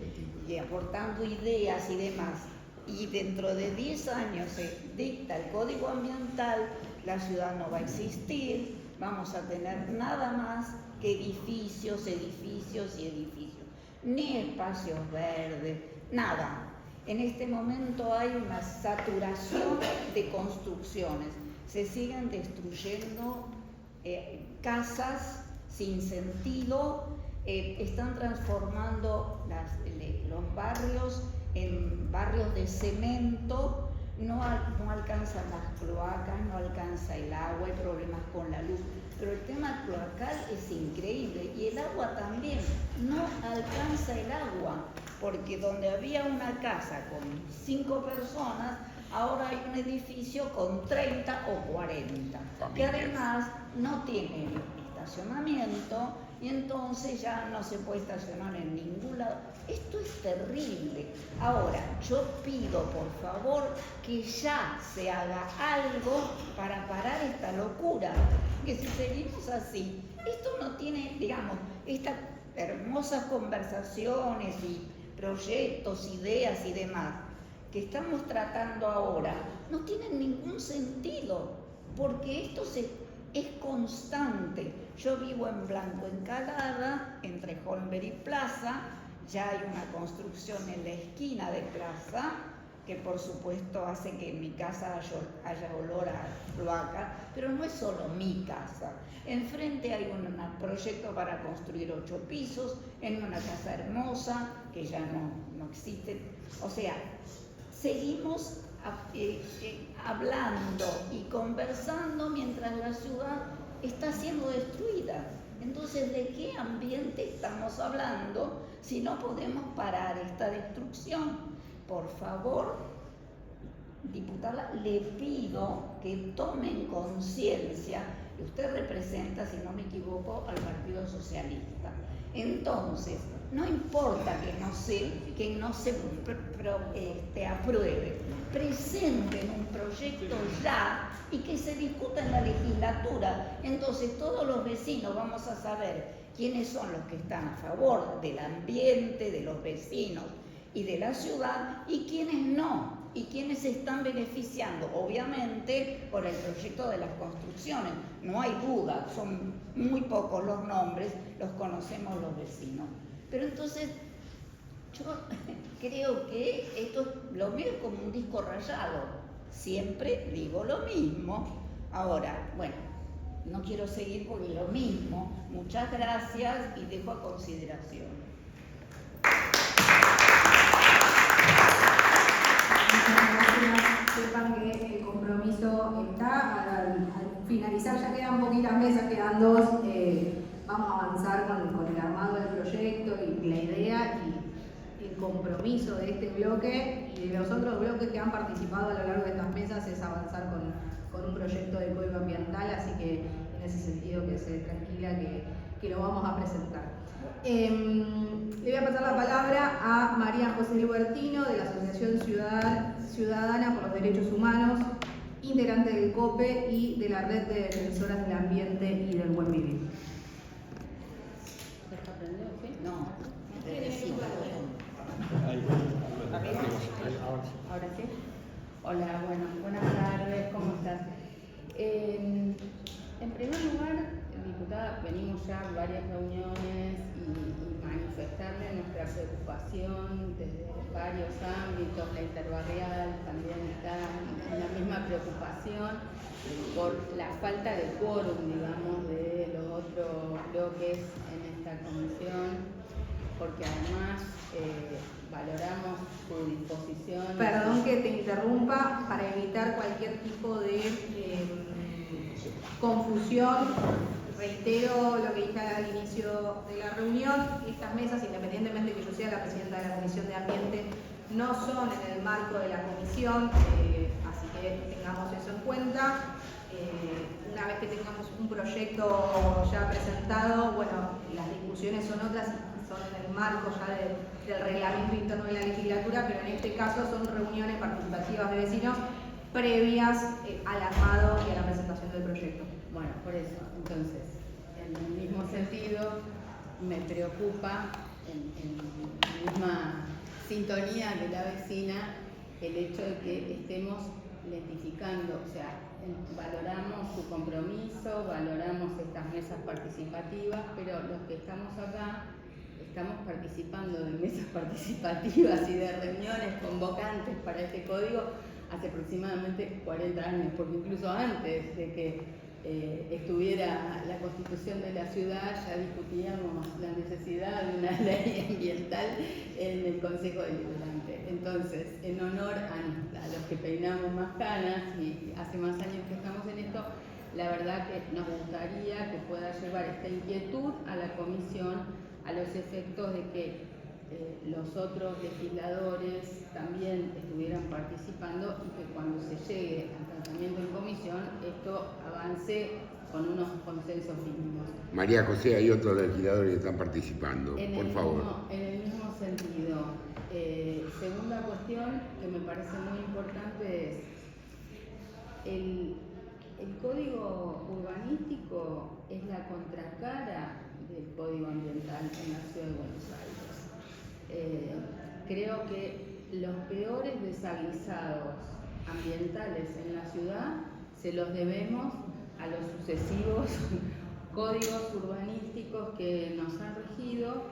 y aportando ideas y demás, y dentro de 10 años se dicta el Código Ambiental, la ciudad no va a existir, vamos a tener nada más que edificios, edificios y edificios, ni espacios verdes, nada. En este momento hay una saturación de construcciones, se siguen destruyendo casas sin sentido, están transformando los barrios en barrios de cemento, no alcanzan las cloacas, no alcanza el agua, hay problemas con la luz. Pero el tema cloacal es increíble y el agua también, no alcanza el agua, porque donde había una casa con 5 personas, ahora hay un edificio con 30 o 40, que además no tiene estacionamiento y entonces ya no se puede estacionar en ningún lado. Esto es terrible. Ahora, yo pido por favor que ya se haga algo para parar esta locura, que si seguimos así, esto no tiene, digamos, estas hermosas conversaciones y proyectos, ideas y demás que estamos tratando ahora, no tienen ningún sentido, porque esto es constante. Yo vivo en Blanco Encalada, entre Holmberg y Plaza, ya hay una construcción en la esquina de Plaza, que por supuesto hace que en mi casa haya olor a cloaca, pero no es solo mi casa. Enfrente hay un proyecto para construir 8 pisos, en una casa hermosa, que ya no existe. O sea, seguimos hablando y conversando mientras la ciudad está siendo destruida. Entonces, ¿de qué ambiente estamos hablando si no podemos parar esta destrucción? Por favor, diputada, le pido que tomen conciencia, que usted representa, si no me equivoco, al Partido Socialista. Entonces, no importa que no se apruebe, presenten un proyecto ya y que se discuta en la legislatura. Entonces todos los vecinos vamos a saber quiénes son los que están a favor del ambiente, de los vecinos y de la ciudad y quiénes no, y quiénes se están beneficiando, obviamente, por el proyecto de las construcciones. No hay duda, son muy pocos los nombres, los conocemos los vecinos. Pero entonces, yo creo que esto lo veo como un disco rayado. Siempre digo lo mismo. Ahora, bueno, no quiero seguir por lo mismo. Muchas gracias y dejo a consideración. Sepan que el compromiso está. Al finalizar, ya quedan poquitas mesas, quedan 2. Vamos a avanzar con el armado del proyecto y la idea y el compromiso de este bloque y de los otros bloques que han participado a lo largo de estas mesas es avanzar con un proyecto de código ambiental, así que en ese sentido que se tranquila que lo vamos a presentar. Le voy a pasar la palabra a María José Lubertino, de la Asociación Ciudadana por los Derechos Humanos, integrante del COPE y de la Red de Defensoras del Ambiente y del Buen Vivir. No, Ahora sí. Hola, bueno, buenas tardes, ¿cómo estás? En primer lugar, diputada, venimos ya a varias reuniones y manifestarle nuestra preocupación desde varios ámbitos. La interbarrial también está en la misma preocupación por la falta de quórum, digamos, de los otros bloques en esta comisión, porque además valoramos su disposición. Perdón que te interrumpa, para evitar cualquier tipo de confusión, reitero lo que dije al inicio de la reunión. Estas mesas, independientemente de que yo sea la presidenta de la Comisión de Ambiente, no son en el marco de la comisión, así que tengamos eso en cuenta. Una vez que tengamos un proyecto ya presentado, bueno, las discusiones son otras, son en el marco ya del reglamento interno de la legislatura, pero en este caso son reuniones participativas de vecinos previas al armado y a la presentación del proyecto. Bueno, por eso, entonces, en el mismo sentido, me preocupa, en la misma sintonía de la vecina, el hecho de que estemos lentificando, o sea, valoramos su compromiso, valoramos estas mesas participativas, pero los que estamos acá estamos participando de mesas participativas y de reuniones convocantes para este código hace aproximadamente 40 años, porque incluso antes de que estuviera la Constitución de la ciudad ya discutíamos la necesidad de una ley ambiental en el Consejo Deliberante. Entonces, en honor a los que peinamos más canas y hace más años que estamos en esto, la verdad que nos gustaría que pueda llevar esta inquietud a la comisión a los efectos de que los otros legisladores también estuvieran participando y que cuando se llegue al tratamiento en comisión esto avance con unos consensos mínimos. María José, hay otros legisladores que están participando, por favor. En el mismo sentido, segunda cuestión que me parece muy importante es el código urbanístico es la contracara del código ambiental en la ciudad de Buenos Aires. Creo que los peores desaguisados ambientales en la ciudad se los debemos a los sucesivos códigos urbanísticos que nos han regido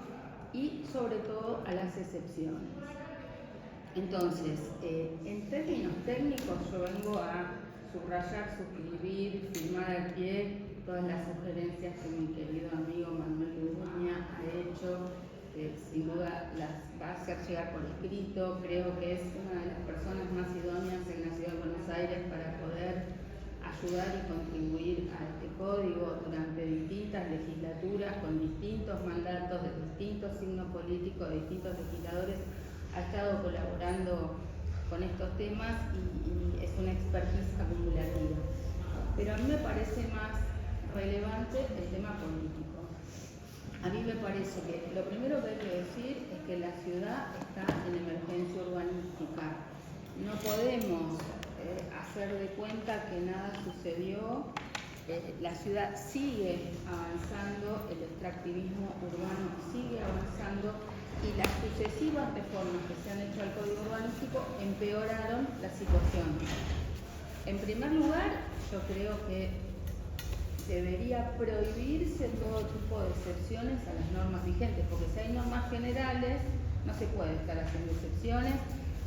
y sobre todo a las excepciones. Entonces, en términos técnicos yo vengo a subrayar, suscribir, firmar al pie todas las sugerencias que mi querido amigo Manuel Ludueña ha hecho. Sin duda las va a hacer llegar por escrito. Creo que es una de las personas más idóneas en la ciudad de Buenos Aires para poder ayudar y contribuir a este código durante distintas legislaturas, con distintos mandatos, de distintos signos políticos, de distintos legisladores. Ha estado colaborando con estos temas y es una expertise acumulativa. Pero a mí me parece más relevante el tema político. A mí me parece que lo primero que hay que decir es que la ciudad está en emergencia urbanística. No podemos hacer de cuenta que nada sucedió. La ciudad sigue avanzando, el extractivismo urbano sigue avanzando y las sucesivas reformas que se han hecho al código urbanístico empeoraron la situación. En primer lugar, yo creo que debería prohibirse todo tipo de excepciones a las normas vigentes, porque si hay normas generales, No se puede estar haciendo excepciones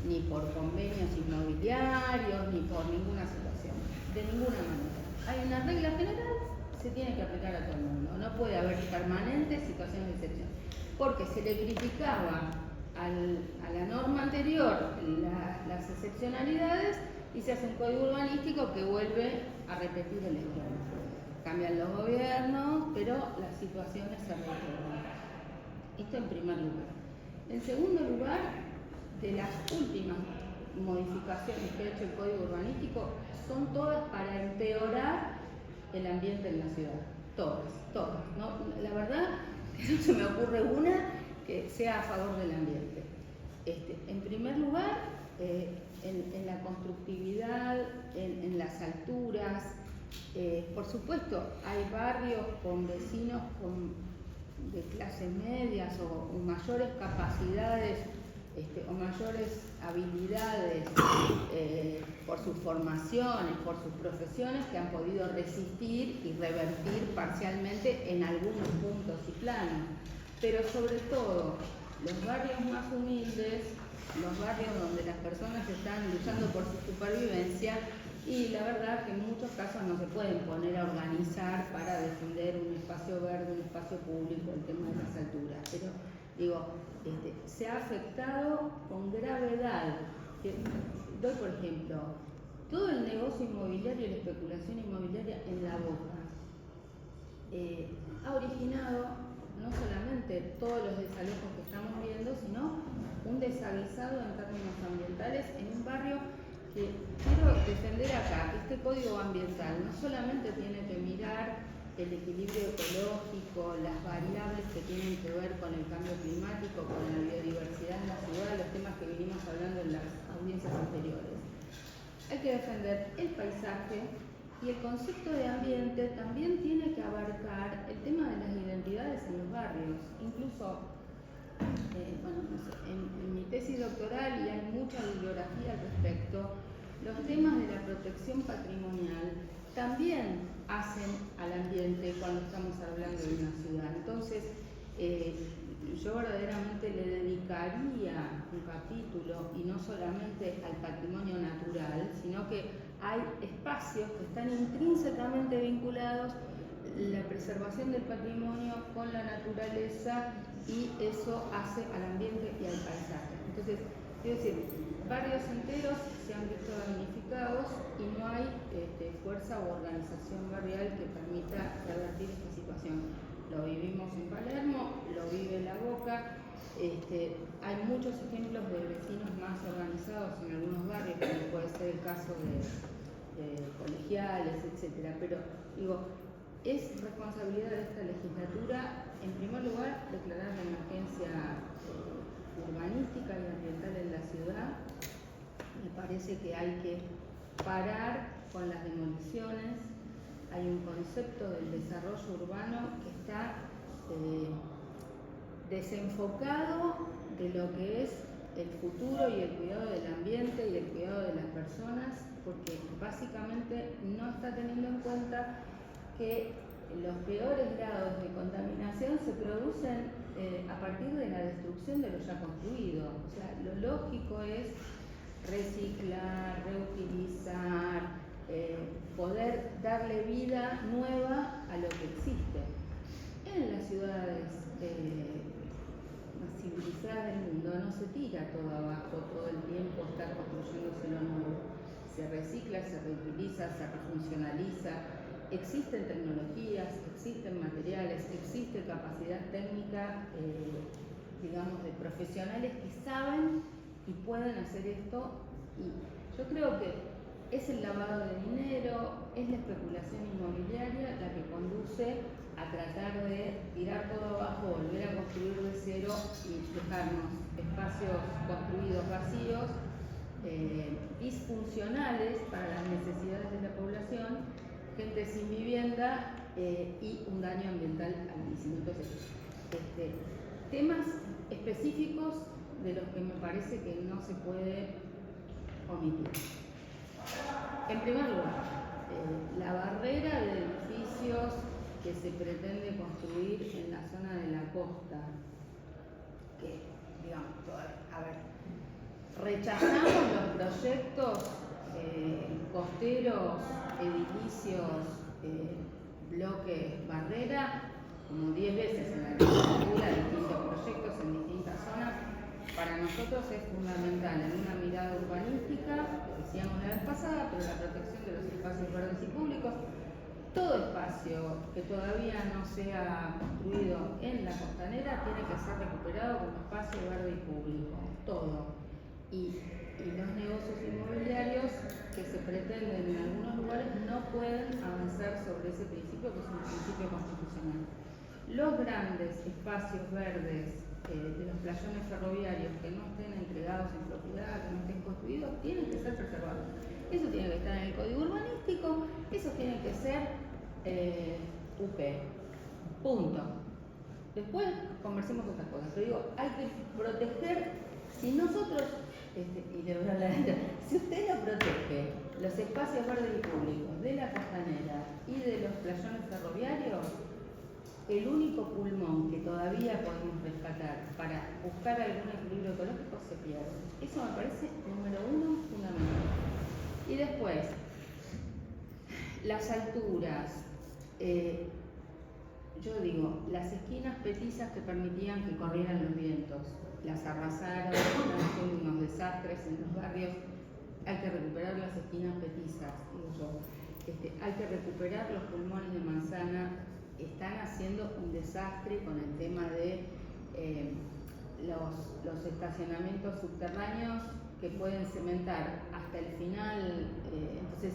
ni por convenios inmobiliarios, ni por ninguna situación, de ninguna manera. Hay una regla general, se tiene que aplicar a todo el mundo. No puede haber permanentes situaciones de excepción, porque se le criticaba a la norma anterior las excepcionalidades y se hace un código urbanístico que vuelve a repetir el esquema. Cambian los gobiernos, pero las situaciones se retornan. Esto en primer lugar. En segundo lugar, de las últimas modificaciones que ha hecho el código urbanístico son todas para empeorar el ambiente en la ciudad. Todas. ¿No? La verdad que no se me ocurre una que sea a favor del ambiente. En primer lugar, en la constructividad, en las alturas. Por supuesto, hay barrios con vecinos de clases medias o mayores capacidades o mayores habilidades por sus formaciones, por sus profesiones, que han podido resistir y revertir parcialmente en algunos puntos y planos. Pero sobre todo, los barrios más humildes, los barrios donde las personas están luchando por su supervivencia, y la verdad que en muchos casos no se pueden poner a organizar para defender un espacio verde, un espacio público, el tema de las alturas. Pero digo, se ha afectado con gravedad. Doy por ejemplo, todo el negocio inmobiliario y la especulación inmobiliaria en La Boca ha originado no solamente todos los desalojos que estamos viendo, sino un desaguisado en términos ambientales en un barrio que quiero defender acá. Este código ambiental no solamente tiene que mirar el equilibrio ecológico, las variables que tienen que ver con el cambio climático, con la biodiversidad en la ciudad, los temas que venimos hablando en las audiencias anteriores. Hay que defender el paisaje, y el concepto de ambiente también tiene que abarcar el tema de las identidades en los barrios. Incluso, en mi tesis doctoral, y hay mucha bibliografía al respecto, los temas de la protección patrimonial también hacen al ambiente cuando estamos hablando de una ciudad. Entonces, yo verdaderamente le dedicaría un capítulo, y no solamente al patrimonio natural, sino que hay espacios que están intrínsecamente vinculados, la preservación del patrimonio con la naturaleza, y eso hace al ambiente y al paisaje. Entonces, quiero decir, barrios enteros se han visto damnificados y no hay fuerza o organización barrial que permita revertir esta situación. Lo vivimos en Palermo, lo vive La Boca. Hay muchos ejemplos de vecinos más organizados en algunos barrios, como puede ser el caso de colegiales, etcétera. Pero digo, es responsabilidad de esta legislatura, en primer lugar, declarar la emergencia urbanística y ambiental en la ciudad. Me parece que hay que parar con las demoliciones. Hay un concepto del desarrollo urbano que está desenfocado de lo que es el futuro y el cuidado del ambiente y el cuidado de las personas, porque básicamente no está teniendo en cuenta que los peores grados de contaminación se producen a partir de la destrucción de lo ya construido. O sea, lo lógico es reciclar, reutilizar, poder darle vida nueva a lo que existe. En las ciudades más civilizadas del mundo no se tira todo abajo, todo el tiempo está construyéndose lo nuevo. Se recicla, se reutiliza, se refuncionaliza. Existen tecnologías, existen materiales, existe capacidad técnica, digamos, de profesionales que saben y pueden hacer esto. Y yo creo que es el lavado de dinero, es la especulación inmobiliaria la que conduce a tratar de tirar todo abajo, volver a construir de cero y dejarnos espacios construidos vacíos, disfuncionales para las necesidades de la población, gente sin vivienda y un daño ambiental altísimo. Entonces, temas específicos de los que me parece que no se puede omitir. En primer lugar, la barrera de edificios que se pretende construir en la zona de la costa, que digamos, todavía. A ver, rechazamos los proyectos costeros, edilicios, bloques, barrera, como 10 veces en la legislatura, distintos proyectos en distintas zonas. Para nosotros es fundamental en una mirada urbanística, lo decíamos la vez pasada, pero la protección de los espacios verdes y públicos, todo espacio que todavía no sea construido en la costanera tiene que ser recuperado como espacio verde y público, todo. Y los negocios inmobiliarios que se pretenden en algunos lugares no pueden avanzar sobre ese principio, que es un principio constitucional. Los grandes espacios verdes de los playones ferroviarios que no estén entregados en propiedad, que no estén construidos, tienen que ser preservados. Eso tiene que estar en el código urbanístico, eso tiene que ser UP. Punto. Después conversemos otras cosas, pero digo, hay que proteger, si nosotros, y de verdad, si usted no protege los espacios verdes y públicos de la costanera y de los playones ferroviarios, el único pulmón que todavía podemos rescatar para buscar algún equilibrio ecológico se pierde. Eso me parece número uno fundamental. Y después, las alturas. Yo digo, las esquinas petizas que permitían que corrieran los vientos, las arrasaron, están haciendo unos desastres en los barrios. Hay que recuperar las esquinas petizas, digo yo. Hay que recuperar los pulmones de manzana. Están haciendo un desastre con el tema de los estacionamientos subterráneos que pueden cementar hasta el final. Entonces,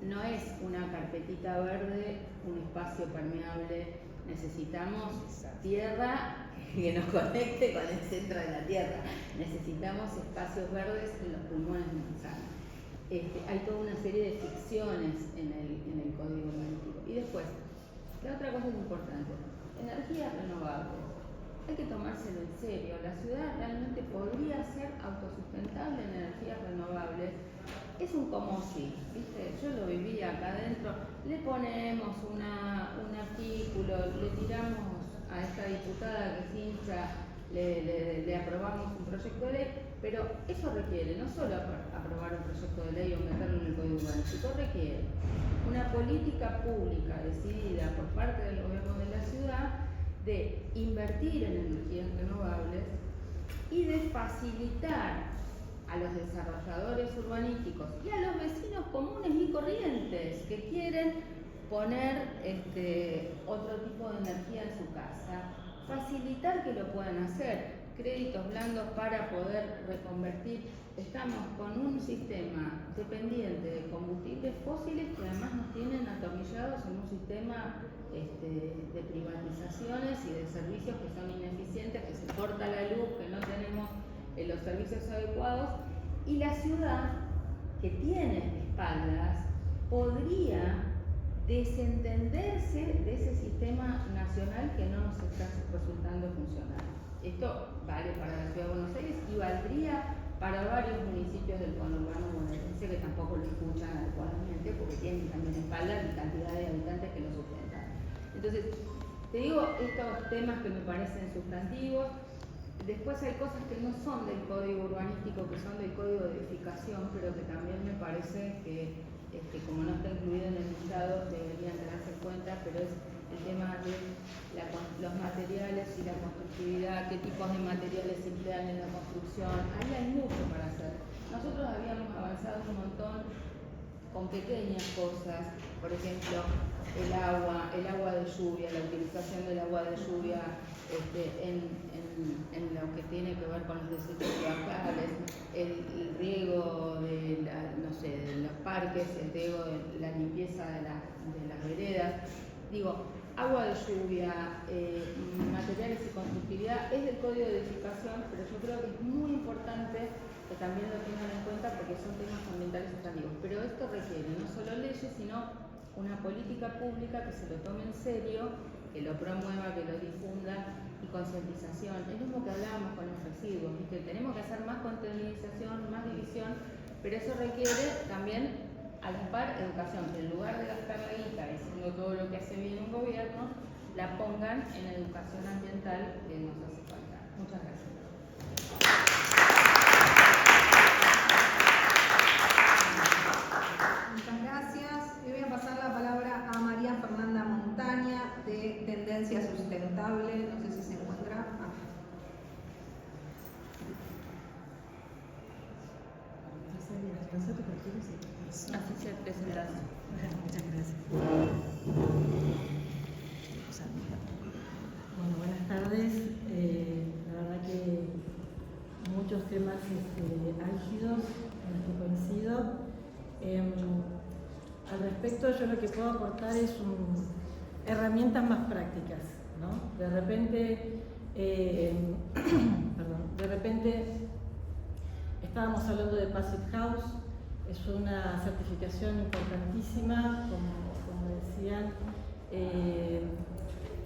no es una carpetita verde, un espacio permeable. Necesitamos tierra que nos conecte con el centro de la tierra. Necesitamos espacios verdes en los pulmones de manzana. Hay toda una serie de ficciones en el código urbanístico. Y después, la otra cosa es importante, energías renovables. Hay que tomárselo en serio. La ciudad realmente podría ser autosustentable en energías renovables. Es un como si, ¿viste? Yo lo viví acá adentro. Le ponemos un artículo, le tiramos a esta diputada que es hincha, le aprobamos un proyecto de ley, pero eso requiere no solo aprobar un proyecto de ley o meterlo en el código urbanístico, requiere una política pública decidida por parte del gobierno de la ciudad de invertir en energías renovables y de facilitar a los desarrolladores urbanísticos y a los vecinos comunes y corrientes que quieren poner otro tipo de energía en su casa, facilitar que lo puedan hacer, créditos blandos para poder reconvertir. Estamos con un sistema dependiente de combustibles fósiles que además nos tienen atornillados en un sistema de privatizaciones y de servicios que son ineficientes, que se corta la luz, que no tenemos los servicios adecuados, y la ciudad, que tiene espaldas, podría desentenderse de ese sistema nacional que no nos está resultando funcional. Esto vale para la Ciudad de Buenos Aires y valdría para varios municipios del conurbano bonaerense que tampoco lo escuchan adecuadamente porque tienen también espaldas y cantidad de habitantes que lo sustentan. Entonces, te digo estos temas que me parecen sustantivos. Después hay cosas que no son del código urbanístico, que son del código de edificación, pero que también me parece que como no está incluido en el listado deberían tenerse en cuenta, pero es el tema de los materiales y la constructividad, qué tipos de materiales se emplean en la construcción. Ahí hay mucho para hacer. Nosotros habíamos avanzado un montón con pequeñas cosas, por ejemplo, el agua de lluvia, la utilización del agua de lluvia en lo que tiene que ver con los desechos cloacales, el riego de los parques, el riego de la limpieza de las veredas. Digo, agua de lluvia, materiales y constructividad es del código de edificación, pero yo creo que es muy importante que también lo tengan en cuenta porque son temas ambientales sustantivos. Pero esto requiere no solo leyes, sino una política pública que se lo tome en serio, que lo promueva, que lo difunda, y concientización. Es lo mismo que hablábamos con los residuos, ¿viste? Tenemos que hacer más contabilización, más división, pero eso requiere también a la par educación, que en lugar de gastar la guita diciendo todo lo que hace bien un gobierno, la pongan en educación ambiental que nos hace falta. Muchas gracias. Así se presentaron. Muchas gracias. Bueno, buenas tardes. La verdad que muchos temas álgidos en los que coincido. Al respecto, yo lo que puedo aportar es herramientas más prácticas, ¿no? De repente, estábamos hablando de Passive House. Es una certificación importantísima, como decían,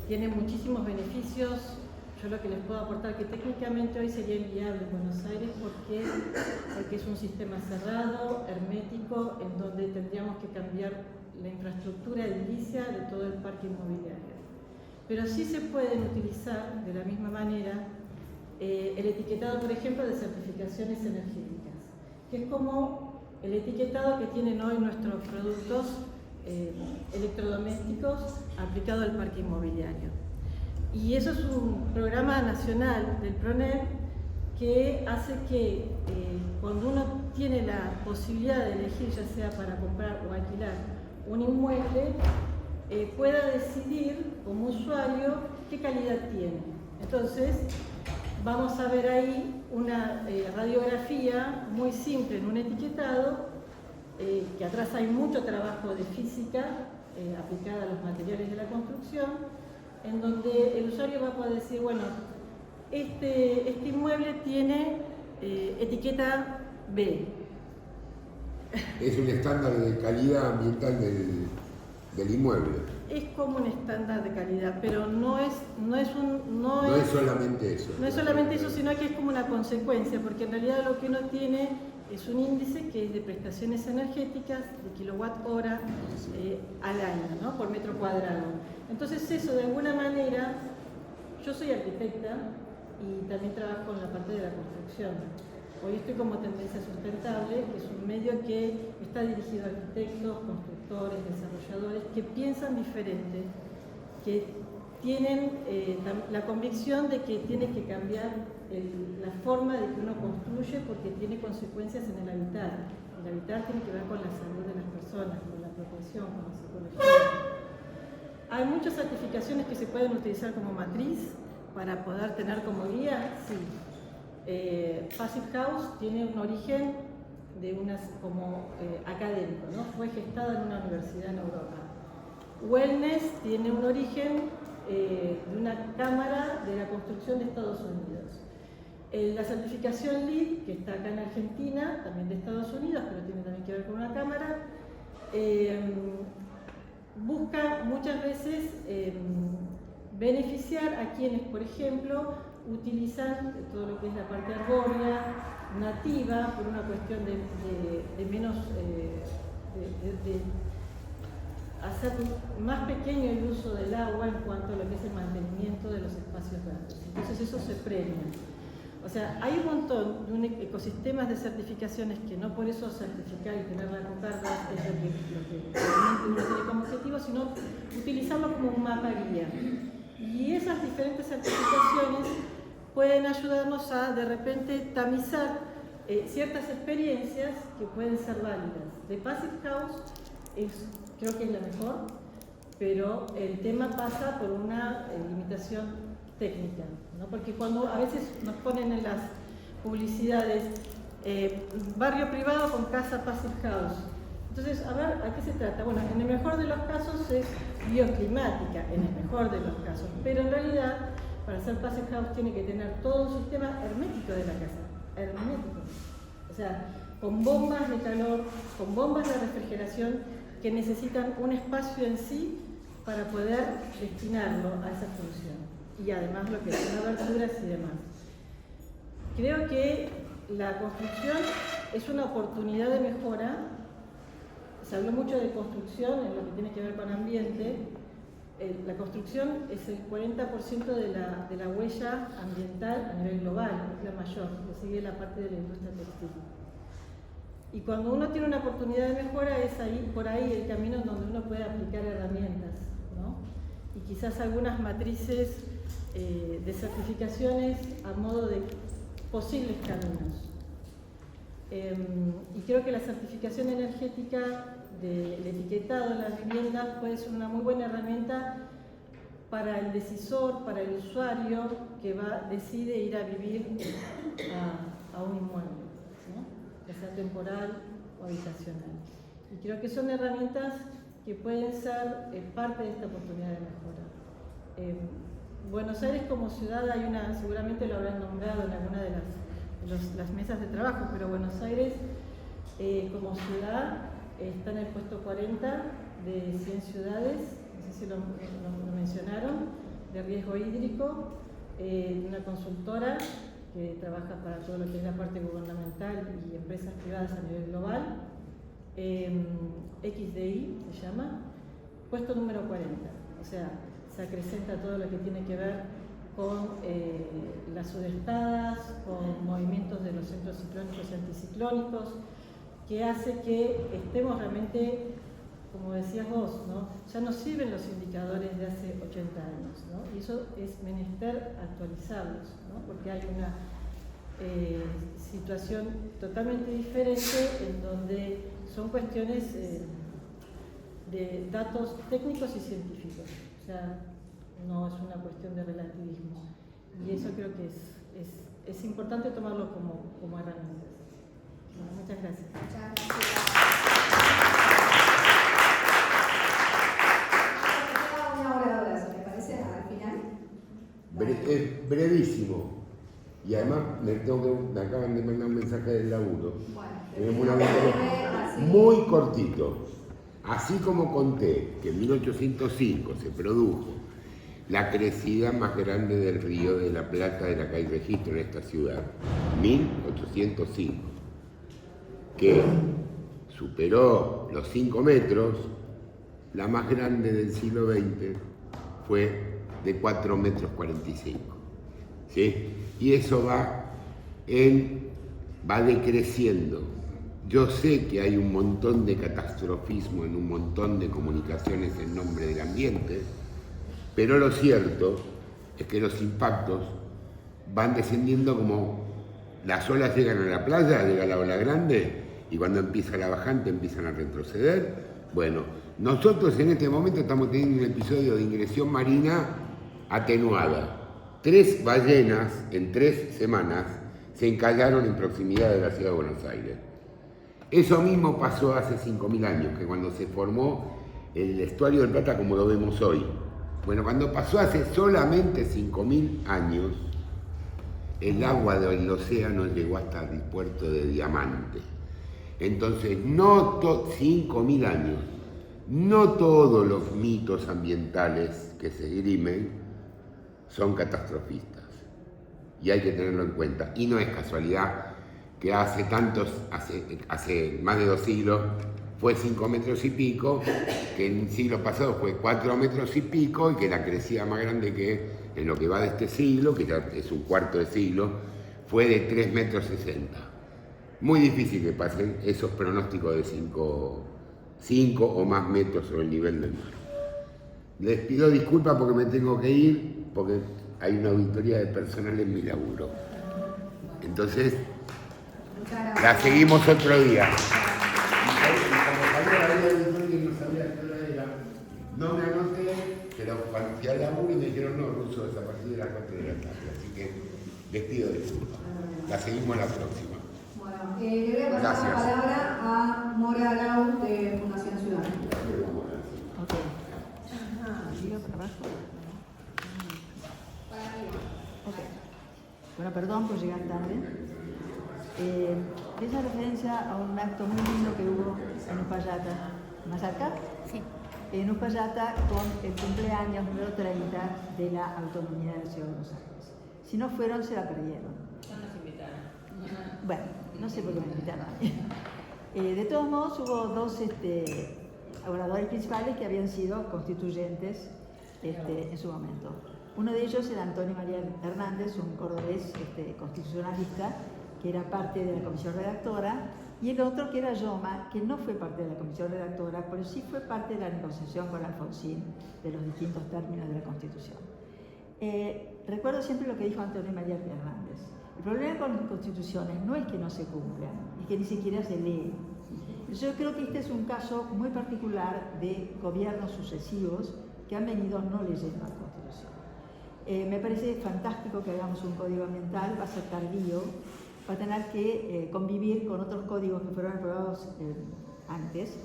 tiene muchísimos beneficios. Yo lo que les puedo aportar que técnicamente hoy sería inviable en Buenos Aires porque es un sistema cerrado, hermético, en donde tendríamos que cambiar la infraestructura edilicia de todo el parque inmobiliario. Pero sí se pueden utilizar de la misma manera el etiquetado, por ejemplo, de certificaciones energéticas, que es como el etiquetado que tienen hoy nuestros productos electrodomésticos aplicado al parque inmobiliario. Y eso es un programa nacional del PRONEP que hace que cuando uno tiene la posibilidad de elegir, ya sea para comprar o alquilar un inmueble, pueda decidir como usuario qué calidad tiene. Entonces, vamos a ver ahí una radiografía muy simple en un etiquetado, que atrás hay mucho trabajo de física aplicada a los materiales de la construcción, en donde el usuario va a poder decir, bueno, este inmueble tiene etiqueta B. Es un estándar de calidad ambiental del inmueble. Es como un estándar de calidad, pero no es solamente eso. No es solamente eso, sino que es como una consecuencia, porque en realidad lo que uno tiene es un índice que es de prestaciones energéticas de kilowatt hora al año, ¿no? Por metro cuadrado. Entonces eso, de alguna manera, yo soy arquitecta y también trabajo en la parte de la construcción. Hoy estoy como Tendencia Sustentable, que es un medio que está dirigido a arquitectos, constructores, desarrolladores, que piensan diferente, que tienen la convicción de que tiene que cambiar la forma de que uno construye porque tiene consecuencias en el habitar. El habitar tiene que ver con la salud de las personas, con la protección, con la psicología. Hay muchas certificaciones que se pueden utilizar como matriz para poder tener como guía, sí. Passive House tiene un origen académico, ¿no? Fue gestada en una universidad en Europa. Wellness tiene un origen de una cámara de la construcción de Estados Unidos. La certificación LEED, que está acá en Argentina, también de Estados Unidos, pero tiene también que ver con una cámara, busca muchas veces beneficiar a quienes, por ejemplo, utilizan todo lo que es la parte arbórea, nativa, por una cuestión de menos, de hacer más pequeño el uso del agua en cuanto a lo que es el mantenimiento de los espacios verdes. Entonces eso se premia. O sea, hay un montón de ecosistemas de certificaciones que no por eso certificar y tener la cocarda es lo que realmente uno tiene como objetivo, sino utilizarlo como un mapa guía. Y esas diferentes certificaciones pueden ayudarnos a, de repente, tamizar ciertas experiencias que pueden ser válidas. De Passive House creo que es la mejor, pero el tema pasa por una limitación técnica, ¿no? Porque cuando a veces nos ponen en las publicidades barrio privado con casa Passive House. Entonces, a ver, ¿a qué se trata? Bueno, en el mejor de los casos es bioclimática, en el mejor de los casos, pero en realidad, para hacer Passive House tiene que tener todo un sistema hermético de la casa, hermético. O sea, con bombas de calor, con bombas de refrigeración que necesitan un espacio en sí para poder destinarlo a esa función. Y además lo que son aberturas y demás. Creo que la construcción es una oportunidad de mejora. Se habló mucho de construcción en lo que tiene que ver con ambiente. La construcción es el 40% de la huella ambiental a nivel global, es la mayor, le sigue la parte de la industria textil. Y cuando uno tiene una oportunidad de mejora es ahí, por ahí el camino en donde uno puede aplicar herramientas, ¿no? Y quizás algunas matrices de certificaciones a modo de posibles caminos. Y creo que la certificación energética del etiquetado de las viviendas puede ser una muy buena herramienta para el decisor, para el usuario que decide ir a vivir a un inmueble, ¿no? Ya sea temporal o habitacional. Y creo que son herramientas que pueden ser parte de esta oportunidad de mejora. Buenos Aires como ciudad hay seguramente lo habrán nombrado en alguna de las mesas de trabajo, pero Buenos Aires como ciudad está en el puesto 40 de 100 ciudades, no sé si lo mencionaron, de riesgo hídrico, una consultora que trabaja para todo lo que es la parte gubernamental y empresas privadas a nivel global, XDI se llama, puesto número 40, o sea, se acrecenta todo lo que tiene que ver con las sudestadas, con movimientos de los centros ciclónicos y anticiclónicos, que hace que estemos realmente, como decías vos, ¿no? Ya nos sirven los indicadores de hace 80 años, ¿no? Y eso es menester actualizarlos, ¿no? Porque hay una situación totalmente diferente en donde son cuestiones de datos técnicos y científicos, o sea, no es una cuestión de relativismo. Y eso creo que es importante tomarlo como herramientas. Bueno, muchas gracias. Una oradora, si me parece, al final. Es brevísimo. Y además me acaban de mandar un mensaje del laburo. Tenemos una auditoría muy cortito. Así como conté que en 1805 se produjo la crecida más grande del río de la Plata de la que hay registro en esta ciudad, 1805, que superó los 5 metros, la más grande del siglo XX fue de 4,45 metros. ¿Sí? Y eso va decreciendo. Yo sé que hay un montón de catastrofismo en un montón de comunicaciones en nombre del ambiente, pero lo cierto es que los impactos van descendiendo como las olas llegan a la playa, llega la ola grande y cuando empieza la bajante empiezan a retroceder. Bueno, nosotros en este momento estamos teniendo un episodio de ingresión marina atenuada. 3 ballenas en 3 semanas se encallaron en proximidad de la ciudad de Buenos Aires. Eso mismo pasó hace 5.000 años, que cuando se formó el estuario del Plata como lo vemos hoy. Bueno, cuando pasó hace solamente 5.000 años, el agua del océano llegó hasta el puerto de Diamante. Entonces, 5.000 años, no todos los mitos ambientales que se dirimen son catastrofistas. Y hay que tenerlo en cuenta. Y no es casualidad que hace más de 2 siglos, fue 5 metros y pico, que en el siglo pasado fue 4 metros y pico, y que la crecida más grande que en lo que va de este siglo, que ya es un cuarto de siglo, fue de 3,60 metros. Muy difícil que pasen esos pronósticos de 5 o más metros sobre el nivel del mar. Les pido disculpas porque me tengo que ir, porque hay una auditoría de personal en mi laburo. Entonces, la seguimos otro día. No me anoté, pero cuando fui al laburo y me dijeron no, Russo, es a partir de las 4 de la tarde. Así que les pido disculpas. La seguimos la próxima. Bueno, le voy a pasar la palabra a Mora Arau de Fundación Ciudad. Bueno, perdón por llegar tarde. Esa referencia a un acto muy lindo que hubo en Uspallata. ¿Más acá? Sí. En Uspallata con el cumpleaños número 30 de la autonomía de la Ciudad de Buenos Aires. Si no fueron, se la perdieron. Ya nos invitaron. Bueno, no sé por qué me invitaron a mí. De todos modos, hubo 2 oradores principales que habían sido constituyentes en su momento. Uno de ellos era Antonio María Hernández, un cordobés constitucionalista, que era parte de la comisión redactora, y el otro que era Yoma, que no fue parte de la comisión redactora, pero sí fue parte de la negociación con Alfonsín de los distintos términos de la Constitución. Recuerdo siempre lo que dijo Antonio María Hernández. El problema con las constituciones no es que no se cumplan, y que ni siquiera se lee. Yo creo que este es un caso muy particular de gobiernos sucesivos que han venido no leyendo la Constitución. Me parece fantástico que hagamos un código ambiental, va a ser tardío, va a tener que convivir con otros códigos que fueron aprobados antes.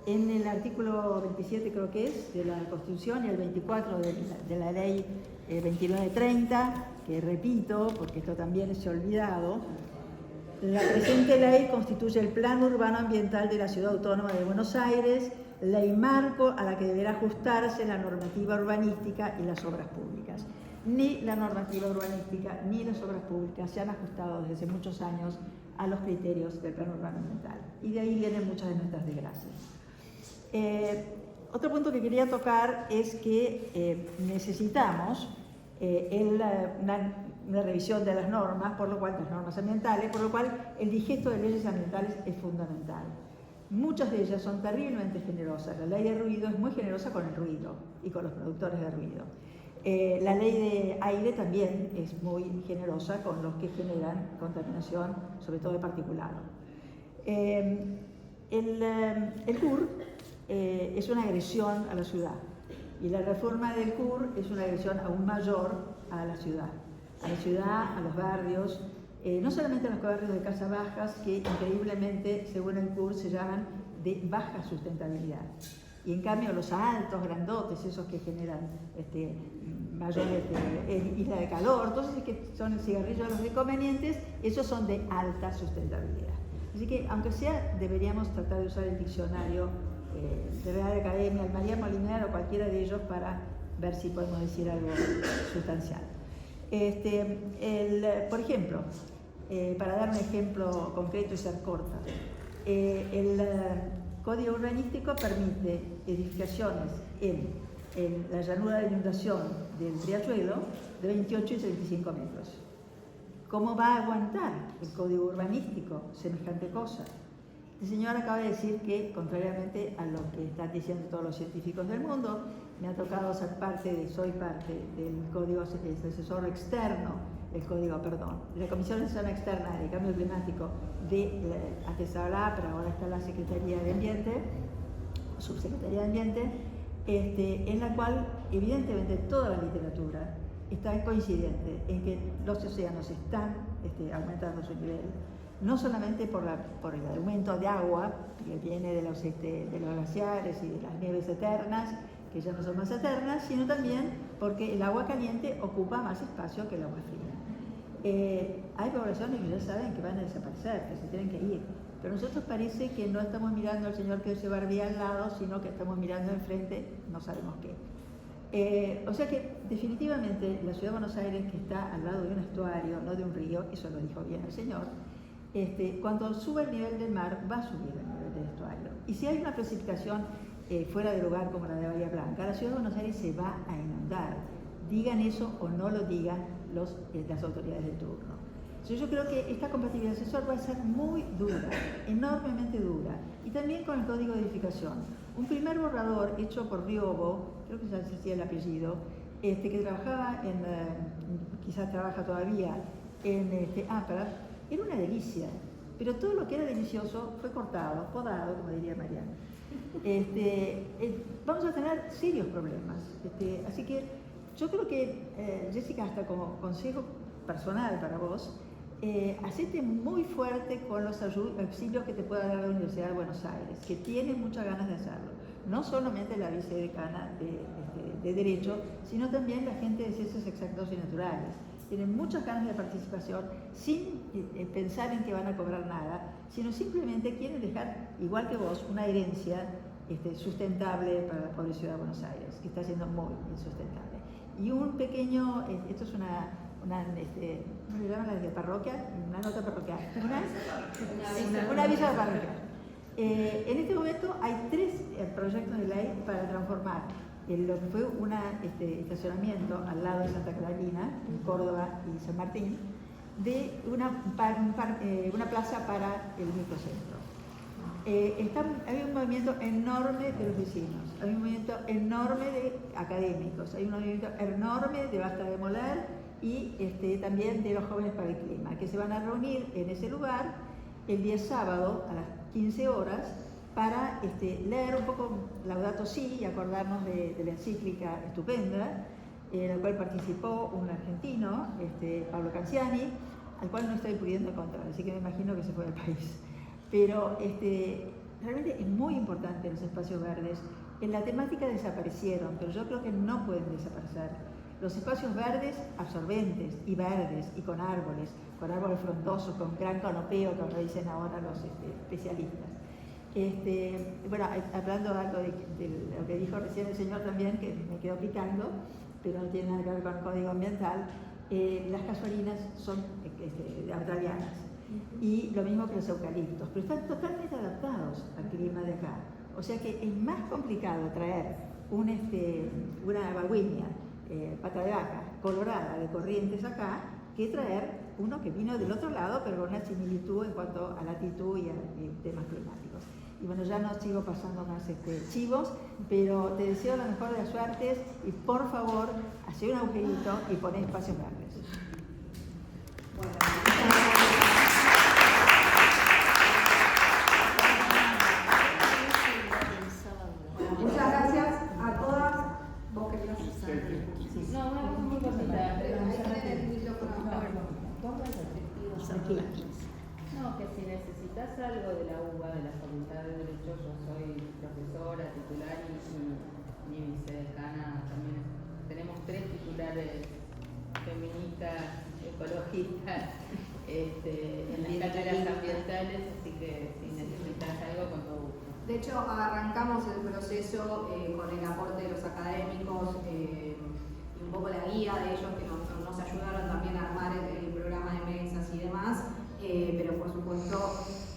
En el artículo 27 creo que es de la Constitución y el 24 de la ley 2930, que repito, porque esto también se ha olvidado, la presente ley constituye el Plan Urbano Ambiental de la Ciudad Autónoma de Buenos Aires, ley marco a la que deberá ajustarse la normativa urbanística y las obras públicas. Ni la normativa urbanística ni las obras públicas se han ajustado desde hace muchos años a los criterios del Plan Urbano Ambiental. Y de ahí vienen muchas de nuestras desgracias. Otro punto que quería tocar es que necesitamos una revisión de las normas, por lo cual las normas ambientales, por lo cual el digesto de leyes ambientales es fundamental. Muchas de ellas son terriblemente generosas. La ley de ruido es muy generosa con el ruido y con los productores de ruido. La ley de aire también es muy generosa con los que generan contaminación, sobre todo de particulado. El CUR es una agresión a la ciudad y la reforma del CUR es una agresión aún mayor a la ciudad, a los barrios, no solamente a los barrios de casas bajas que increíblemente, según el CUR, se llaman de baja sustentabilidad. Y en cambio los altos, grandotes, esos que generan mayores isla de calor, todos esos que son el cigarrillo de los inconvenientes, esos son de alta sustentabilidad. Así que, aunque sea, deberíamos tratar de usar el diccionario de Real Academia, el María Molinar o cualquiera de ellos para ver si podemos decir algo sustancial. Por ejemplo, para dar un ejemplo concreto y ser corta, el Código Urbanístico permite edificaciones en la llanura de inundación del Riachuelo de 28 y 35 metros. ¿Cómo va a aguantar el Código Urbanístico semejante cosa? El señor acaba de decir que, contrariamente a lo que están diciendo todos los científicos del mundo, me ha tocado soy parte del Código Asesor Externo, la Comisión de Asesora Externa de Cambio Climático antes estaba la APRA, ahora está la Secretaría de Ambiente, Subsecretaría de Ambiente, en la cual evidentemente toda la literatura está coincidente en que los océanos están aumentando su nivel, no solamente por el aumento de agua que viene de los glaciares y de las nieves eternas, que ya no son más eternas, sino también porque el agua caliente ocupa más espacio que el agua fría. Hay poblaciones que ya saben que van a desaparecer, que se tienen que ir, pero nosotros parece que no estamos mirando al señor que se barbía al lado, sino que estamos mirando enfrente, no sabemos qué. O sea que definitivamente la ciudad de Buenos Aires, que está al lado de un estuario, no de un río, eso lo dijo bien el señor, cuando sube el nivel del mar va a subir el nivel del estuario. Y si hay una precipitación fuera de lugar como la de Bahía Blanca, la ciudad de Buenos Aires se va a inundar. Digan eso o no lo digan las autoridades de turno. Entonces yo creo que esta compatibilidad asesor va a ser muy dura, enormemente dura. Y también con el código de edificación. Un primer borrador hecho por Riobo, creo que ya se hacía el apellido, que trabajaba quizás trabaja todavía en APRA, era una delicia. Pero todo lo que era delicioso fue cortado, podado, como diría Mariana. Vamos a tener serios problemas. Así que yo creo que, Jessica, hasta como consejo personal para vos, hacete muy fuerte con los auxilios que te pueda dar la Universidad de Buenos Aires, que tiene muchas ganas de hacerlo. No solamente la vicedecana de Derecho, sino también la gente de Ciencias Exactas y Naturales. Tienen muchas ganas de participación sin pensar en que van a cobrar nada, sino simplemente quieren dejar, igual que vos, una herencia sustentable para la pobre ciudad de Buenos Aires, que está siendo muy insustentable. Y un pequeño, esto es ¿cómo se llama la de parroquia? Una nota parroquial. Una aviso de parroquia. En este momento hay 3 proyectos de ley para transformar lo que fue un estacionamiento al lado de Santa Catalina, en Córdoba y San Martín, de una plaza para el microcentro. Hay un movimiento enorme de los vecinos, hay un movimiento enorme de académicos, hay un movimiento enorme de Basta de Demoler y también de los Jóvenes para el Clima, que se van a reunir en ese lugar el día sábado a las 15 horas para leer un poco Laudato Si y acordarnos de la encíclica estupenda, en la cual participó un argentino, Pablo Canciani, al cual no estoy pudiendo encontrar, así que me imagino que se fue del país. Pero realmente es muy importante los espacios verdes. En la temática desaparecieron, pero yo creo que no pueden desaparecer. Los espacios verdes, absorbentes y verdes y con árboles frondosos, con gran canopeo, como dicen ahora los especialistas. Bueno, hablando algo de lo que dijo recién el señor también, que me quedó picando, pero no tiene nada que ver con el código ambiental, las casuarinas son australianas, y lo mismo que los eucaliptos, pero están totalmente adaptados al clima de acá. O sea que es más complicado traer una bagüinia, pata de vaca, colorada de Corrientes acá, que traer uno que vino del otro lado, pero con una similitud en cuanto a latitud y a temas climáticos. Y bueno, ya no sigo pasando más chivos, pero te deseo la mejor de las suertes y por favor, hace un agujerito y poné espacios verdes. Bueno, muchas gracias a todas. ¿Vos querías hacer? No, una cosa muy cortita. No, que si necesitas algo de la UBA, de la Facultad de Derecho, yo soy profesora, titular y vicedecana. También tenemos 3 titulares feministas, ecologistas, en las cátedras ambientales, así que si necesitas algo, con todo gusto. De hecho, arrancamos el proceso con el aporte de los académicos y un poco la guía de ellos que nos ayudaron también a armar el programa de mesas y demás, pero por supuesto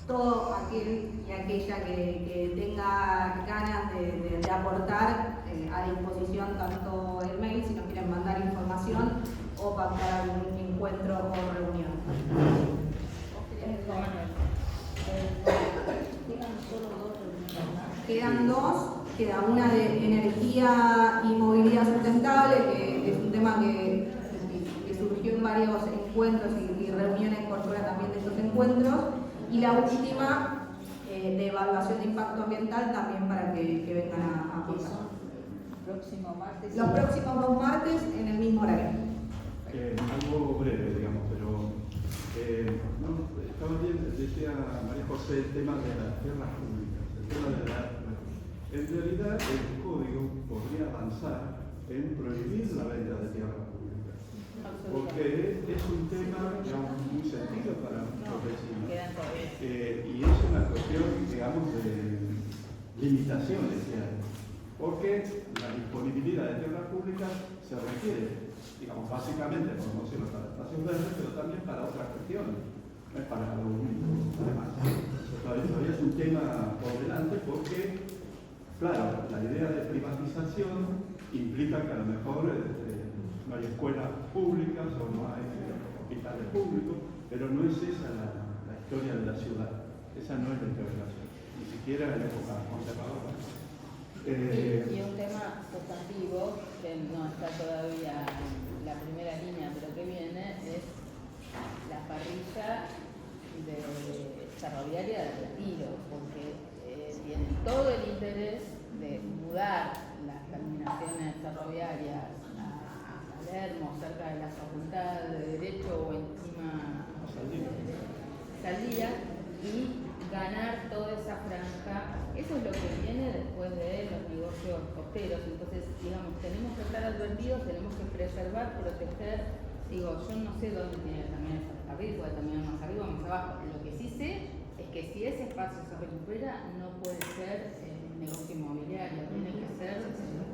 todo aquel y aquella que tenga ganas de aportar a disposición, tanto el mail si nos quieren mandar información o pactar algún encuentro o reunión. Quedan 2, queda una de energía y movilidad sustentable, que es un tema que surgió en varios encuentros y reuniones por fuera también de estos encuentros, y la última de evaluación de impacto ambiental también para que vengan a aportar. Los próximos 2 martes en el mismo horario. Algo breve, digamos, pero estaba bien, decía María José, el tema de las tierras públicas, el tema de en realidad el código podría avanzar en prohibir la venta de tierras públicas, porque es un tema, digamos, muy sentido para los vecinos, y es una cuestión, digamos, de limitaciones que hay, porque la disponibilidad de tierras públicas se requiere, digamos, básicamente, como decirlo, para espacios verdes, pero también para otras cuestiones, no es para lo único, además. Todavía es un tema por delante porque, claro, la idea de privatización implica que a lo mejor no hay escuelas públicas o no hay hospitales públicos, pero no es esa la historia de la ciudad, esa no es la historia de la ciudad, ni siquiera en la época conservadora. Y un tema sustantivo que no está todavía en la primera línea, pero que viene, es la parrilla ferroviaria de Retiro, porque tienen todo el interés de mudar las terminaciones ferroviarias a Palermo, cerca de la Facultad de Derecho o encima de Saldía, y ganar toda esa franja. Eso es lo que viene después de los negocios costeros. Entonces, digamos, tenemos que estar advertidos, tenemos que preservar, proteger. Digo, yo no sé dónde tiene que terminar ese ferrocarril, puede terminar más arriba o más abajo. Lo que sí sé es que si ese espacio se recupera, no puede ser negocio inmobiliario, tiene que ser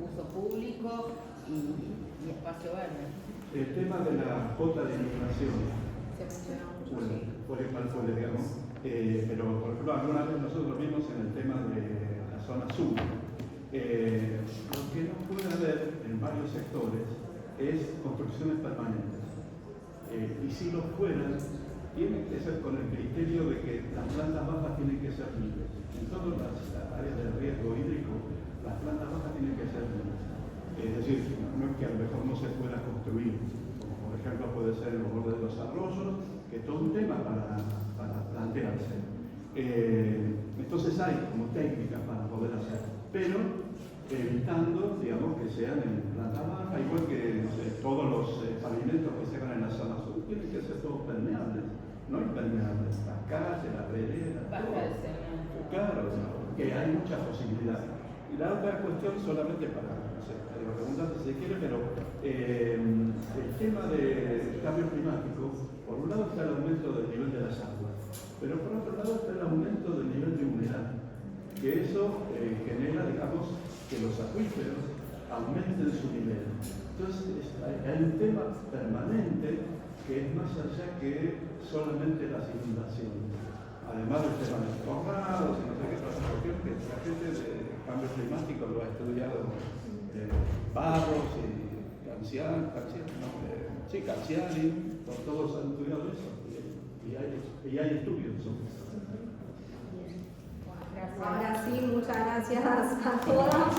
uso público y espacio verde. El tema de la cuota de inmigración. Se mencionó mucho. Bueno, fue, digamos, pero por ejemplo, alguna vez nosotros vimos en el tema de la zona sur, lo que no puede haber en varios sectores es construcciones permanentes. Y si lo fueran, tiene que ser con el criterio de que las plantas bajas tienen que ser libres. En todas las áreas de riesgo hídrico, las plantas bajas tienen que ser libres. Es decir, no es que a lo mejor no se pueda construir, como por ejemplo puede ser el borde de los arroyos, que es todo un tema para para plantearse. Entonces hay como técnicas para poder hacer, pero evitando, digamos, que sean en planta baja, igual que, no sé, todos los pavimentos que se hagan en la zona sur tienen que ser todos permeables, no impermeables, las calles, las veredas, todo. Claro, que hay muchas posibilidades. Y la otra cuestión, solamente para, no sé, preguntar si se quiere, pero el tema del cambio climático, por un lado está el aumento del nivel de las aguas, pero por otro lado está el aumento del nivel de humedad, que eso genera, digamos, que los acuíferos aumenten su nivel. Entonces hay un tema permanente que es más allá que solamente las inundaciones. Además del tema de los tornados y no sé qué otra cuestión, que la gente de cambio climático lo ha estudiado Barros y Canciani, todos han estudiado eso y hay estudios sobre eso. Ahora sí, muchas gracias a todas.